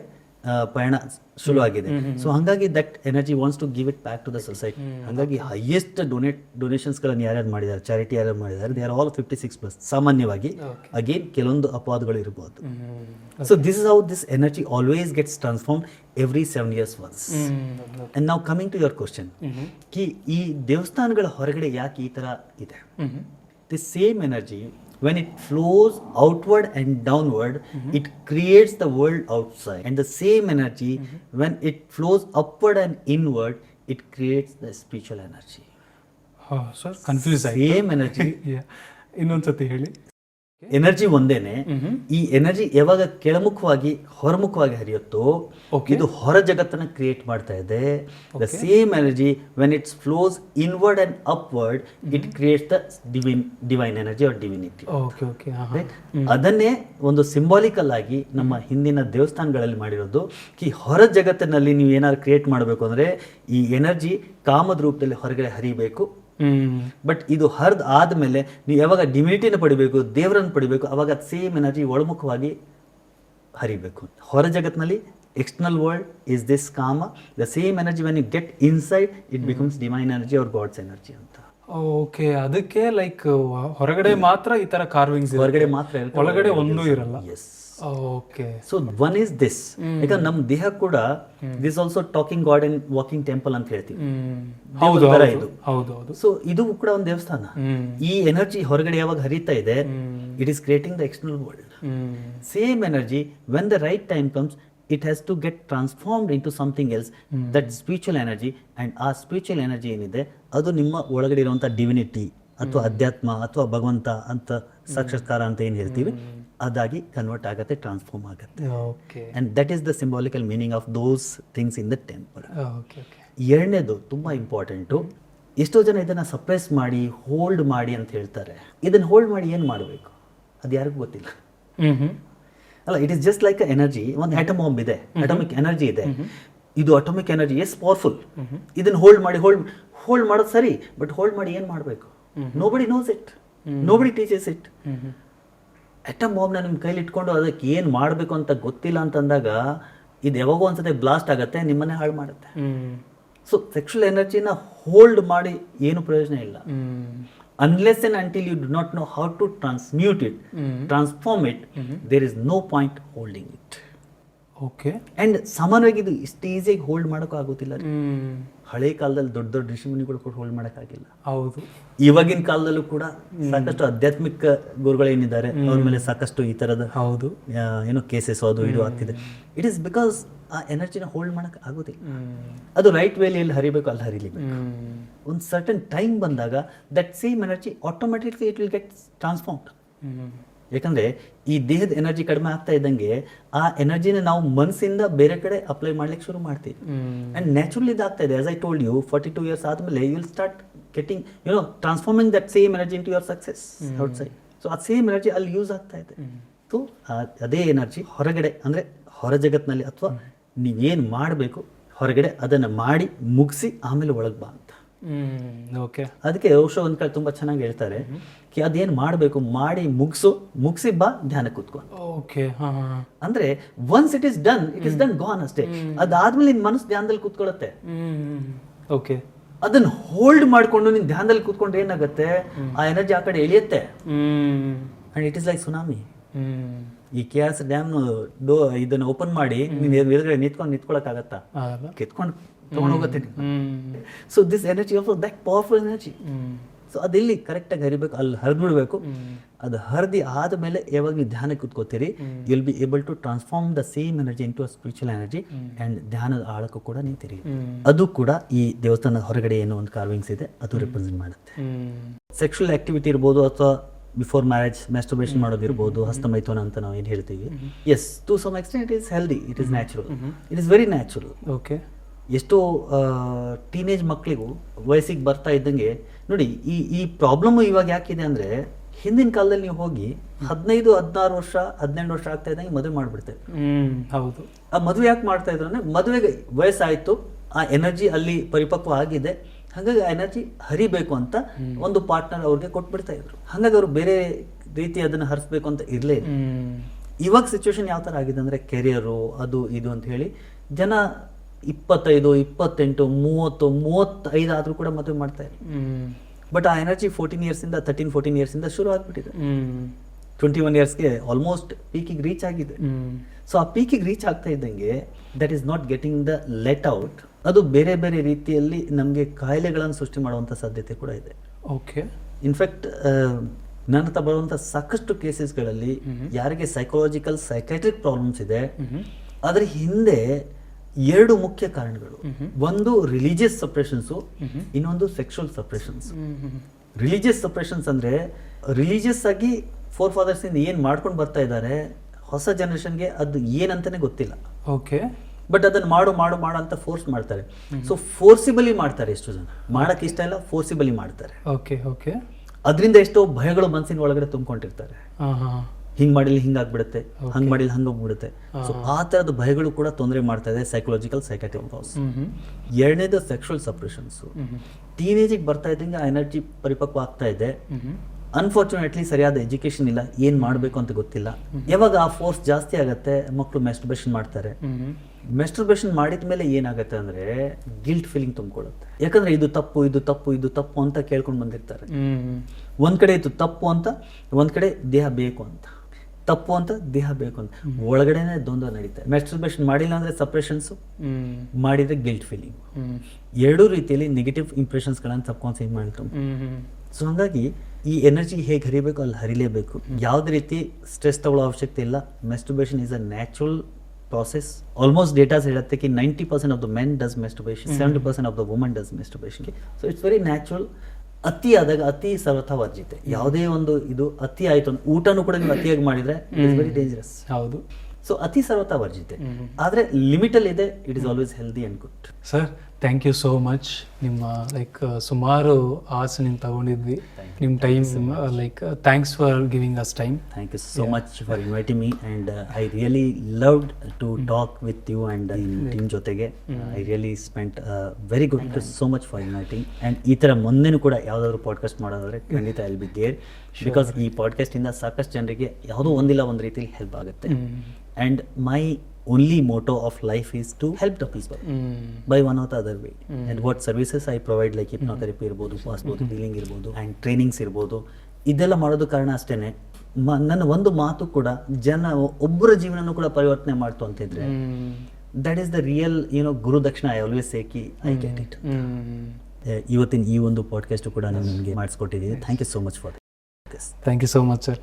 ಪಯಣ ಶುರುವಾಗಿದೆ. ಸೊ ಹಾಗಾಗಿ that energy wants to give it back to the society. ಹಾಗಾಗಿ ಹೈಯೆಸ್ಟ್ ಡೊನೇಷನ್ಸ್ಗಳನ್ನು ಯಾರ್ಯಾರು ಮಾಡಿದ್ದಾರೆ, ಚಾರಿಟಿ ಯಾರ್ಯಾರು ಮಾಡಿದ್ದಾರೆ, ದೇ ಆರ್ ಆಲ್ 56+. ಸಾಮಾನ್ಯವಾಗಿ ಅಗೇನ್ ಕೆಲವೊಂದು ಅಪವಾದಗಳು ಇರಬಹುದು. So this is how this energy always gets transform every 7 years once. And ನಾವು ಕಮಿಂಗ್ ಟು ಯುವರ್ ಕ್ವಶನ್, ಈ ದೇವಸ್ಥಾನಗಳ ಹೊರಗಡೆ ಯಾಕೆ ಈ ತರ ಇದೆ? The same energy when it flows outward and downward, it creates the world outside. And the same energy, when it flows upward and inward, it creates the spiritual energy. Sir confuse ಆಯ್ತು. Same energy. ಇನ್ನೊಂದ್ಸತಿ ಹೇಳಿ. Energy ಒಂದೇನೆ. ಈ energy ಯಾವಾಗ ಕೆಳಮುಖವಾಗಿ ಹೊರಮುಖವಾಗಿ ಹರಿಯುತ್ತೋ ಇದು ಹೊರ ಜಗತ್ತನ್ನ ಕ್ರಿಯೇಟ್ ಮಾಡ್ತಾ ಇದೆ. The same energy when it's flows inward and upward, it creates the divine energy or divinity. ಅದನ್ನೇ ಒಂದು ಸಿಂಬಾಲಿಕಲ್ ಆಗಿ ನಮ್ಮ ಹಿಂದಿನ ದೇವಸ್ಥಾನಗಳಲ್ಲಿ ಮಾಡಿರೋದು. ಈ ಹೊರ ಜಗತ್ತಿನಲ್ಲಿ ನೀವು ಏನಾದ್ರು ಕ್ರಿಯೇಟ್ ಮಾಡಬೇಕು ಅಂದ್ರೆ ಈ ಎನರ್ಜಿ ಕಾಮದ ರೂಪದಲ್ಲಿ ಹೊರಗಡೆ ಹರಿಬೇಕು. ಬಟ್ ಇದು ಹರಿದ ಆದ್ಮೇಲೆ ನೀವು ಯಾವಾಗ ಡಿವಿನಿಟಿನ ಪಡಿಬೇಕು, ದೇವರನ್ನು ಪಡಿಬೇಕು, ಅವಾಗ ಸೇಮ್ ಎನರ್ಜಿ ಒಳಮುಖವಾಗಿ ಹರಿಬೇಕು. ಹೊರ ಜಗತ್ನಲ್ಲಿ ಎಕ್ಸ್ಟರ್ನಲ್ ವರ್ಲ್ಡ್ ಇಸ್ ದಿಸ್ ಕಾಮ. The same energy when you get inside, it becomes divine energy or God's energy ಅಂತ. ಓಕೆ, ಅದಕ್ಕೆ ಲೈಕ್ ಹೊರಗಡೆ ಮಾತ್ರ ಈ ತರ ಕಾರ್ವಿಂಗ್ಸ್, ಹೊರಗಡೆ ಮಾತ್ರ, ಒಳಗಡೆ ಒಂದೂ ಇರಲ್ಲ. Yes. Okay, so one is this. ಯಾಕಂದ್ರೆ ನಮ್ಮ ದೇಹ ಕೂಡ this also talking God and walking temple ಅಂತ ಹೇಳ್ತೀವಿ. ಹೌದು. ಸೊ ಇದು ಕೂಡ ಒಂದು ದೇವಸ್ಥಾನ. ಈ ಎನರ್ಜಿ ಹೊರಗಡೆ ಯಾವಾಗ ಹರಿತಾ ಇದೆ, it is creating the external world. Same energy when the right time comes, it has to get transformed into something else, that spiritual energy. And ಆ spiritual energy ಏನಿದೆ ಅದು ನಿಮ್ಮ ಒಳಗಡೆ ಇರುವಂಥ ಡಿವಿನಿಟಿ ಅಥವಾ ಅಧ್ಯಾತ್ಮ ಅಥವಾ ಭಗವಂತ ಅಂತ ಸಾಕ್ಷಾತ್ಕಾರ ಅಂತ ಏನು ಹೇಳ್ತೀವಿ, ಅದಾಗಿ ಕನ್ವರ್ಟ್ ಆಗುತ್ತೆ, ಟ್ರಾನ್ಸ್ಫಾರ್ಮ್ ಆಗುತ್ತೆ. And that is the symbolical meaning of those things in the temple. ಎರಡನೇದು ತುಂಬಾ ಇಂಪಾರ್ಟೆಂಟು. ಎಷ್ಟೋ ಜನ ಇದನ್ನ ಸಪ್ರೆಸ್ ಮಾಡಿ ಹೋಲ್ಡ್ ಮಾಡಿ ಅಂತ ಹೇಳ್ತಾರೆ. ಇದನ್ನ ಹೋಲ್ಡ್ ಮಾಡಿ ಏನು ಮಾಡಬೇಕು ಅದು ಯಾರಿಗೂ ಗೊತ್ತಿಲ್ಲ ಅಲ್ಲ. It is just like energy. ಒಂದು ಆಟಮ್ ಬಾಂಬ್ ಇದೆ, ಅಟಾಮಿಕ್ ಎನರ್ಜಿ ಇದೆ. ಇದು ಅಟಾಮಿಕ್ ಎನರ್ಜಿ ಎಸ್ ಪವರ್ಫುಲ್. ಇದನ್ನ ಹೋಲ್ಡ್ ಮಾಡೋದು ಸರಿ, ಬಟ್ ಹೋಲ್ಡ್ ಮಾಡಿ ಏನು ಮಾಡಬೇಕು? Nobody knows it, nobody teaches it. Atom ಬಾಂಬ್ನ ನಿಮ್ಮ ಕೈಲಿ ಇಟ್ಕೊಂಡು ಅದಕ್ಕೆ ಏನು ಮಾಡಬೇಕು ಅಂತ ಗೊತ್ತಿಲ್ಲ ಅಂತಂದಾಗ ಇದು ಯಾವಾಗೋ ಒಂದ್ಸತಿ ಬ್ಲಾಸ್ಟ್ ಆಗುತ್ತೆ, ನಿಮ್ಮನ್ನೇ ಹಾಳು ಮಾಡುತ್ತೆ. ಸೊ ಸೆಕ್ಷುವಲ್ ಎನರ್ಜಿನ ಹೋಲ್ಡ್ ಮಾಡಿ ಏನು ಪ್ರಯೋಜನ ಇಲ್ಲ. Unless and until you do not know how to transmute it, transform it, there is no point holding it. Okay. And ಸಾಮಾನ್ಯವಾಗಿ ಇದು ಇಷ್ಟು ಈಸಿಯಾಗಿ ಹೋಲ್ಡ್ ಮಾಡೋಕ್ಕೂ ಆಗೋದಿಲ್ಲ. ಹಳೆ ಕಾಲದಲ್ಲಿ ದೊಡ್ಡ ದೊಡ್ಡ ಋಷಿಮುನಿಗಳು ಕೂಡ ಹೋಲ್ಡ್ ಮಾಡೋಕ್ಕಾಗಿಲ್ಲ. ಹೌದು. ಇವಾಗಿನ ಕಾಲದಲ್ಲೂ ಕೂಡ ಸಾಕಷ್ಟು ಆಧ್ಯಾತ್ಮಿಕ ಗುರುಗಳೇನಿದ್ದಾರೆ ಅವ್ರ ಮೇಲೆ ಸಾಕಷ್ಟು ಈ ಥರದ ಹೌದು ಏನೋ ಕೇಸಸ್ ಅದು ಇದು ಆಗ್ತಿದೆ. ಇಟ್ ಈಸ್ ಬಿಕಾಸ್ ಆ ಎನರ್ಜಿನ ಹೋಲ್ಡ್ ಮಾಡೋಕೆ ಆಗೋದಿಲ್ಲ. ಅದು ರೈಟ್ ವೇಲಿ ಎಲ್ಲಿ ಹರಿಬೇಕು ಅಲ್ಲಿ ಹರಿಲಿಬೇಕು. ಒಂದು ಸರ್ಟನ್ ಟೈಮ್ ಬಂದಾಗ that same energy automatically it will get transformed. ಯಾಕಂದ್ರೆ ಈ ದೇಹದ ಎನರ್ಜಿ ಕಡಿಮೆ ಆಗ್ತಾ ಇದ್ದಂಗೆ ಆ ಎನರ್ಜಿನ ನಾವು ಮನಸ್ಸಿಂದ ಬೇರೆ ಕಡೆ ಅಪ್ಲೈ ಮಾಡ್ಲಿಕ್ಕೆ ಶುರು ಮಾಡ್ತೀವಿ. ಅಂಡ್ ನ್ಯಾಚುರಲಿ ಇದಾಗ್ತಾ ಇದೆ. As I told you 42 years ಆದ್ಮೇಲೆ you will start getting transforming that same energy in to your success outside. So ಆ ಸೇಮ್ ಎನರ್ಜಿ ಅಲ್ಲಿ ಯೂಸ್ ಆಗ್ತಾ ಇದೆ. ಸೊ ಅದೇ ಎನರ್ಜಿ ಹೊರಗಡೆ ಅಂದ್ರೆ ಹೊರ ಜಗತ್ನಲ್ಲಿ ಅಥವಾ ನೀವೇನು ಮಾಡಬೇಕು ಹೊರಗಡೆ ಅದನ್ನ ಮಾಡಿ ಮುಗಿಸಿ ಆಮೇಲೆ ಒಳಗೆ ಬಾ ಅಂತ. ಓಕೆ. ಅದಕ್ಕೆ ಔಷಧ ಒಂದ್ ಕಡೆ ತುಂಬಾ ಚೆನ್ನಾಗಿ ಹೇಳ್ತಾರೆ, ಅದೇನ್ ಮಾಡಬೇಕು ಮಾಡಿ ಮುಗಿಸಿ ಬಾ ಧ್ಯಾನ ಕೂತ್ಕೊಂಡು. ಓಕೆ. ಅಂದ್ರೆ once it is done, it is done gone ಅಷ್ಟೇ. ಅದಾದ್ಮೇಲೆ ನಿನ್ ಮನಸ್ಸು ಧ್ಯಾನದಲ್ಲಿ ಕೂತ್ಕೊಳ್ಳುತ್ತೆ. ಓಕೆ. ಅದನ್ನ ಹೋಲ್ಡ್ ಮಾಡ್ಕೊಂಡು ನಿನ್ ಧ್ಯಾನದಲ್ಲಿ ಕೂತ್ಕೊಂಡ್ರೆ ಏನಾಗುತ್ತೆ, ಆ ಎನರ್ಜಿ ಆ ಕಡೆ ಎಳಿಯುತ್ತೆ. And it is like tsunami. ಈ KRS ಡ್ಯಾಮ್ ಇದನ್ನ ಓಪನ್ ಮಾಡಿ ನೀನ್ ಎದುರುಗಡೆ ನಿಂತ್ಕೊಳಕ್ಕಾಗತ್ತಾ? ಕಿತ್ಕೊಂಡು ತಗೊಂಡು ಹೋಗುತ್ತೆ. So this energy of that powerful energy. So ಅದೆಲ್ಲಿ ಕರೆಕ್ಟಾಗಿ ಹರಿಬೇಕು, ಅಲ್ಲಿ ಹರಿದ್ಬಿಡ್ಬೇಕು. ಅದು ಹರಿದಿ ಆದಮೇಲೆ ಯಾವಾಗ ನೀವು ಧ್ಯಾನಕ್ಕೆ ಕೂತ್ಕೋತೀರಿ, you will be able to transform the same energy into a spiritual energy. And ಧ್ಯಾನದ ಆಳಕ್ಕೂ ಕೂಡ ನಿಂತಿರಿ. ಅದು ಕೂಡ ಈ ದೇವಸ್ಥಾನದ ಹೊರಗಡೆ ಏನೋ ಒಂದು ಕಾರ್ವಿಂಗ್ಸ್ ಇದೆ, ಅದು ರೆಪ್ರೆಸೆಂಟ್ ಮಾಡುತ್ತೆ. ಸೆಕ್ಷುವಲ್ ಆಕ್ಟಿವಿಟಿ ಇರ್ಬೋದು ಅಥವಾ ಬಿಫೋರ್ ಮ್ಯಾರೇಜ್ ಮ್ಯಾಸ್ಟರ್ಬೇಷನ್ ಮಾಡೋದಿರ್ಬೋದು, ಹಸ್ತಮೈಥುನ ಅಂತ ನಾವು ಏನು ಹೇಳ್ತೀವಿ. Yes, to some extent it is healthy, it is natural, it is very natural. Okay. ಎಷ್ಟೋ ಟೀನೇಜ್ ಮಕ್ಕಳಿಗೂ ವಯಸ್ಸಿಗೆ ಬರ್ತಾ ಇದ್ದಂಗೆ ನೋಡಿ ಈ ಪ್ರಾಬ್ಲಮ್ ಇವಾಗ ಯಾಕಿದೆ ಅಂದ್ರೆ, ಹಿಂದಿನ ಕಾಲದಲ್ಲಿ ನೀವು ಹೋಗಿ 15, 16 ವರ್ಷ 17 ವರ್ಷ ಆಗ್ತಾ ಇದ್ದಂಗೆ ಮದುವೆ ಮಾಡ್ಬಿಡ್ತೇವೆ. ಹೌದು. ಆ ಮದುವೆ ಯಾಕೆ ಮಾಡ್ತಾ ಇದ್ರು ಅಂದ್ರೆ, ಮದುವೆಗೆ ವಯಸ್ಸಾಯ್ತು, ಆ ಎನರ್ಜಿ ಅಲ್ಲಿ ಪರಿಪಕ್ವ ಆಗಿದೆ, ಹಾಗಾಗಿ ಆ ಎನರ್ಜಿ ಹರಿಬೇಕು ಅಂತ ಒಂದು ಪಾರ್ಟ್ನರ್ ಅವ್ರಿಗೆ ಕೊಟ್ಬಿಡ್ತಾ ಇದ್ರು. ಹಾಗಾಗಿ ಅವರು ಬೇರೆ ರೀತಿ ಅದನ್ನ ಹರಿಸ್ಬೇಕು ಅಂತ ಇರ್ಲೇ ಇಲ್ಲ. ಇವಾಗ ಸಿಚುವೇಶನ್ ಯಾವ ಥರ ಆಗಿದೆ ಅಂದರೆ ಕೆರಿಯರು ಅದು ಇದು ಅಂತ ಹೇಳಿ ಜನ 25, 28, 30, 35 ಆದರೂ ಕೂಡ ಮದುವೆ ಮಾಡ್ತಾರೆ. ಬಟ್ ಆ ಎನರ್ಜಿ 13-14 ಇಯರ್ಸಿಂದ ಶುರು ಆಗಿಬಿಟ್ಟಿದೆ. 21 ಇಯರ್ಸ್ಗೆ ಆಲ್ಮೋಸ್ಟ್ ಪೀಕಿಗೆ ರೀಚ್ ಆಗಿದೆ. ಸೊ ಆ ಪೀಕಿಗೆ ರೀಚ್ ಆಗ್ತಾ ಇದ್ದಂಗೆ that is not getting the let out. ಅದು ಬೇರೆ ಬೇರೆ ರೀತಿಯಲ್ಲಿ ನಮಗೆ ಕಾಯಿಲೆಗಳನ್ನು ಸೃಷ್ಟಿ ಮಾಡುವಂಥ ಸಾಧ್ಯತೆ ಕೂಡ ಇದೆ. ಓಕೆ. ಇನ್ಫ್ಯಾಕ್ಟ್ ನನ್ನ ಹತ್ರ ಬರುವಂಥ ಸಾಕಷ್ಟು ಕೇಸಸ್ಗಳಲ್ಲಿ ಯಾರಿಗೆ ಸೈಕಾಲಜಿಕಲ್ ಸೈಕಾಟ್ರಿಕ್ ಪ್ರಾಬ್ಲಮ್ಸ್ ಇದೆ ಅದರ ಹಿಂದೆ 2 ಮುಖ್ಯ ಕಾರಣಗಳು. ಒಂದು ರಿಲಿಜಿಯಸ್ ಸಪ್ರೆಷನ್ಸು, ಇನ್ನೊಂದು ಸೆಕ್ಷುವಲ್ ಸಪ್ರೆಷನ್ಸ್. ರಿಲಿಜಿಯಸ್ ಸಪ್ರೆಷನ್ಸ್ ಅಂದರೆ ರಿಲಿಜಿಯಸ್ ಆಗಿ ಫೋರ್ ಫಾದರ್ಸ್ ಇಂದ ಏನು ಮಾಡ್ಕೊಂಡು ಬರ್ತಾ ಇದ್ದಾರೆ, ಹೊಸ ಜನರೇಷನ್ಗೆ ಅದು ಏನಂತಾನೆ ಗೊತ್ತಿಲ್ಲ. ಓಕೆ. ಬಟ್ ಅದನ್ನು ಮಾಡು ಅಂತ ಫೋರ್ಸ್ ಮಾಡ್ತಾರೆ. ಸೊ ಫೋರ್ಸಿಬಲಿ ಮಾಡ್ತಾರೆ. ಎಷ್ಟು ಜನ ಮಾಡಕ್ಕೆ ಇಷ್ಟ ಇಲ್ಲ, ಫೋರ್ಸಿಬಲಿ ಮಾಡ್ತಾರೆ. Okay okay. ಅದರಿಂದ ಎಷ್ಟೋ ಭಯಗಳು ಮನಸ್ಸಿನ ಒಳಗಡೆ ತುಂಬಿಕೊಂಡಿರ್ತಾರೆ. ಹಿಂಗ್ ಮಾಡಿಲ್ಲ ಹಿಂಗಾಗ್ಬಿಡುತ್ತೆ, ಹಂಗ್ ಮಾಡಿಲ್ಲ ಹಂಗೋಗ್ಬಿಡುತ್ತೆ. ಸೊ ಆ ತರದ ಭಯಗಳು ಕೂಡ ತೊಂದರೆ ಮಾಡ್ತಾ ಇದೆ ಸೈಕಲಾಜಿಕಲ್ ಸೈಕಾಟ್ರಿಕ್ ಪ್ರಾಬ್ಲಮ್ಸ್. ಎರಡನೇದು ಸೆಕ್ಷುವಲ್ ಸಪ್ರೆಷನ್ಸ್. ಟೀನೇಜಿಗೆ ಬರ್ತಾ ಇದ್ದಂಗೆ ಆ ಎನರ್ಜಿ ಪರಿಪಕ್ವ ಆಗ್ತಾ ಇದೆ. ಅನ್ಫಾರ್ಚುನೇಟ್ಲಿ ಸರಿಯಾದ ಎಜುಕೇಶನ್ ಇಲ್ಲ, ಏನ್ ಮಾಡಬೇಕು ಅಂತ ಗೊತ್ತಿಲ್ಲ. ಯಾವಾಗ ಆ ಫೋರ್ಸ್ ಜಾಸ್ತಿ ಆಗತ್ತೆ, ಮಕ್ಕಳು ಮೆಸ್ಟರ್ಬೇಷನ್ ಮಾಡ್ತಾರೆ. ಮೆಸ್ಟರ್ಬೇಷನ್ ಮಾಡಿದ ಮೇಲೆ ಏನಾಗುತ್ತೆ ಅಂದ್ರೆ ಗಿಲ್ಟ್ ಫೀಲಿಂಗ್ ತುಂಬಿಕೊಳ್ಳುತ್ತೆ. ಯಾಕಂದ್ರೆ ಇದು ತಪ್ಪು ಅಂತ ಕೇಳ್ಕೊಂಡು ಬಂದಿರ್ತಾರೆ. ಒಂದ್ ಕಡೆ ಇದು ತಪ್ಪು ಅಂತ, ಒಂದ್ ಕಡೆ ದೇಹ ಬೇಕು ಅಂತ. ತಪ್ಪು ಅಂತ, ದೇಹ ಬೇಕು ಅಂತ, ಒಳಗಡೆನೆ ದ್ವಂದ್ವ ನಡೀತಾರೆ. ಮೆಸ್ಟರ್ಬೇಷನ್ ಮಾಡಿಲ್ಲ ಅಂದ್ರೆ ಸಪ್ರೆಷನ್ಸ್, ಮಾಡಿದ್ರೆ ಗಿಲ್ಟ್ ಫೀಲಿಂಗ್. ಎರಡೂ ರೀತಿಯಲ್ಲಿ ನೆಗೆಟಿವ್ ಇಂಪ್ರೆಷನ್ಸ್ಗಳನ್ನು ಸಬ್ಕಾನ್ಸಿಯಸ್ ಮಾಡ್ತು. ಸೊ ಹಾಗಾಗಿ ಈ ಎನರ್ಜಿ ಹೇಗೆ ಹರಿಬೇಕು ಅಲ್ಲಿ ಹರಿಲೇಬೇಕು. ಯಾವುದೇ ರೀತಿ ಸ್ಟ್ರೆಸ್ ತಗೊಳ್ಳೋ ಅವಶ್ಯಕತೆ ಇಲ್ಲ. Masturbation is a natural process. Almost data ಹೇಳುತ್ತೆ कि 90% of the men does masturbation, 70% of the women does masturbation. So it's very natural. ಅತಿ ಆದಾಗ ಅತಿ ಸರ್ವಥಾ ವರ್ಜಿತೆ. ಯಾವುದೇ ಒಂದು ಇದು ಅತಿ ಆಯ್ತು, ಊಟನೂ ಕೂಡ ನೀವು ಅತಿಯಾಗಿ ಮಾಡಿದ್ರೆ ಇಟ್ ಇಸ್ ವೆರಿ ಡೇಂಜರಸ್. ಹೌದು. ಸೊ ಅತಿ ಸರ್ವಥಾ ವರ್ಜಿತೆ. ಆದರೆ ಲಿಮಿಟ್ ಅಲ್ಲಿ ಇದೆ, it is always healthy and good. Sir thank you so much. ನಿಮ್ಮ ಸುಮಾರು ಅವರ್ಸ್ ನೀವು ತಗೊಂಡಿದ್ವಿ, ನಿಮ್ಮ time thanks for giving us time. Thank you so much for inviting me and I really loved to talk with you and team ಜೊತೆಗೆ. I really spent very good. So much for inviting. And ಈ ಥರ ಮುಂದೆನೂ ಕೂಡ ಯಾವುದಾದ್ರು podcast ಮಾಡೋದಾದ್ರೆ ಖಂಡಿತ I will be there. Because ಈ ಪಾಡ್ಕಾಸ್ಟಿಂದ ಸಾಕಷ್ಟು ಜನರಿಗೆ ಯಾವುದೋ ಒಂದಿಲ್ಲ ಒಂದು ರೀತಿಯಲ್ಲಿ ಹೆಲ್ಪ್ ಆಗುತ್ತೆ. And my only motto of life is to help the people by one or the other way. And what services I provide like hypnotherapy ಇರ್ಬೋದು, ಪಾಸ್ಬೋದು, ಹೀಲಿಂಗ್ ಇರ್ಬೋದು, ಆ್ಯಂಡ್ ಟ್ರೈನಿಂಗ್ಸ್ ಇರ್ಬೋದು, ಇದೆಲ್ಲ ಮಾಡೋದು ಕಾರಣ ಅಷ್ಟೇನೆ. ನನ್ನ ಒಂದು ಮಾತು ಕೂಡ ಒಬ್ಬರ ಜೀವನನೂ ಕೂಡ ಪರಿವರ್ತನೆ ಮಾಡ್ತು ಅಂತಿದ್ರೆ that is the real guru dakshina. I always say ಕಿ ಐ ಗೆಟ್ ಇಟ್. ಇವತ್ತಿನ ಈ ಒಂದು ಪಾಡ್ಕಾಸ್ಟ್ ಕೂಡ ನಾನು ನಿಮಗೆ ಮಾಡಿಸ್ಕೊಟ್ಟಿದ್ದೀನಿ. Thank you so much for this. Thank you so much sir.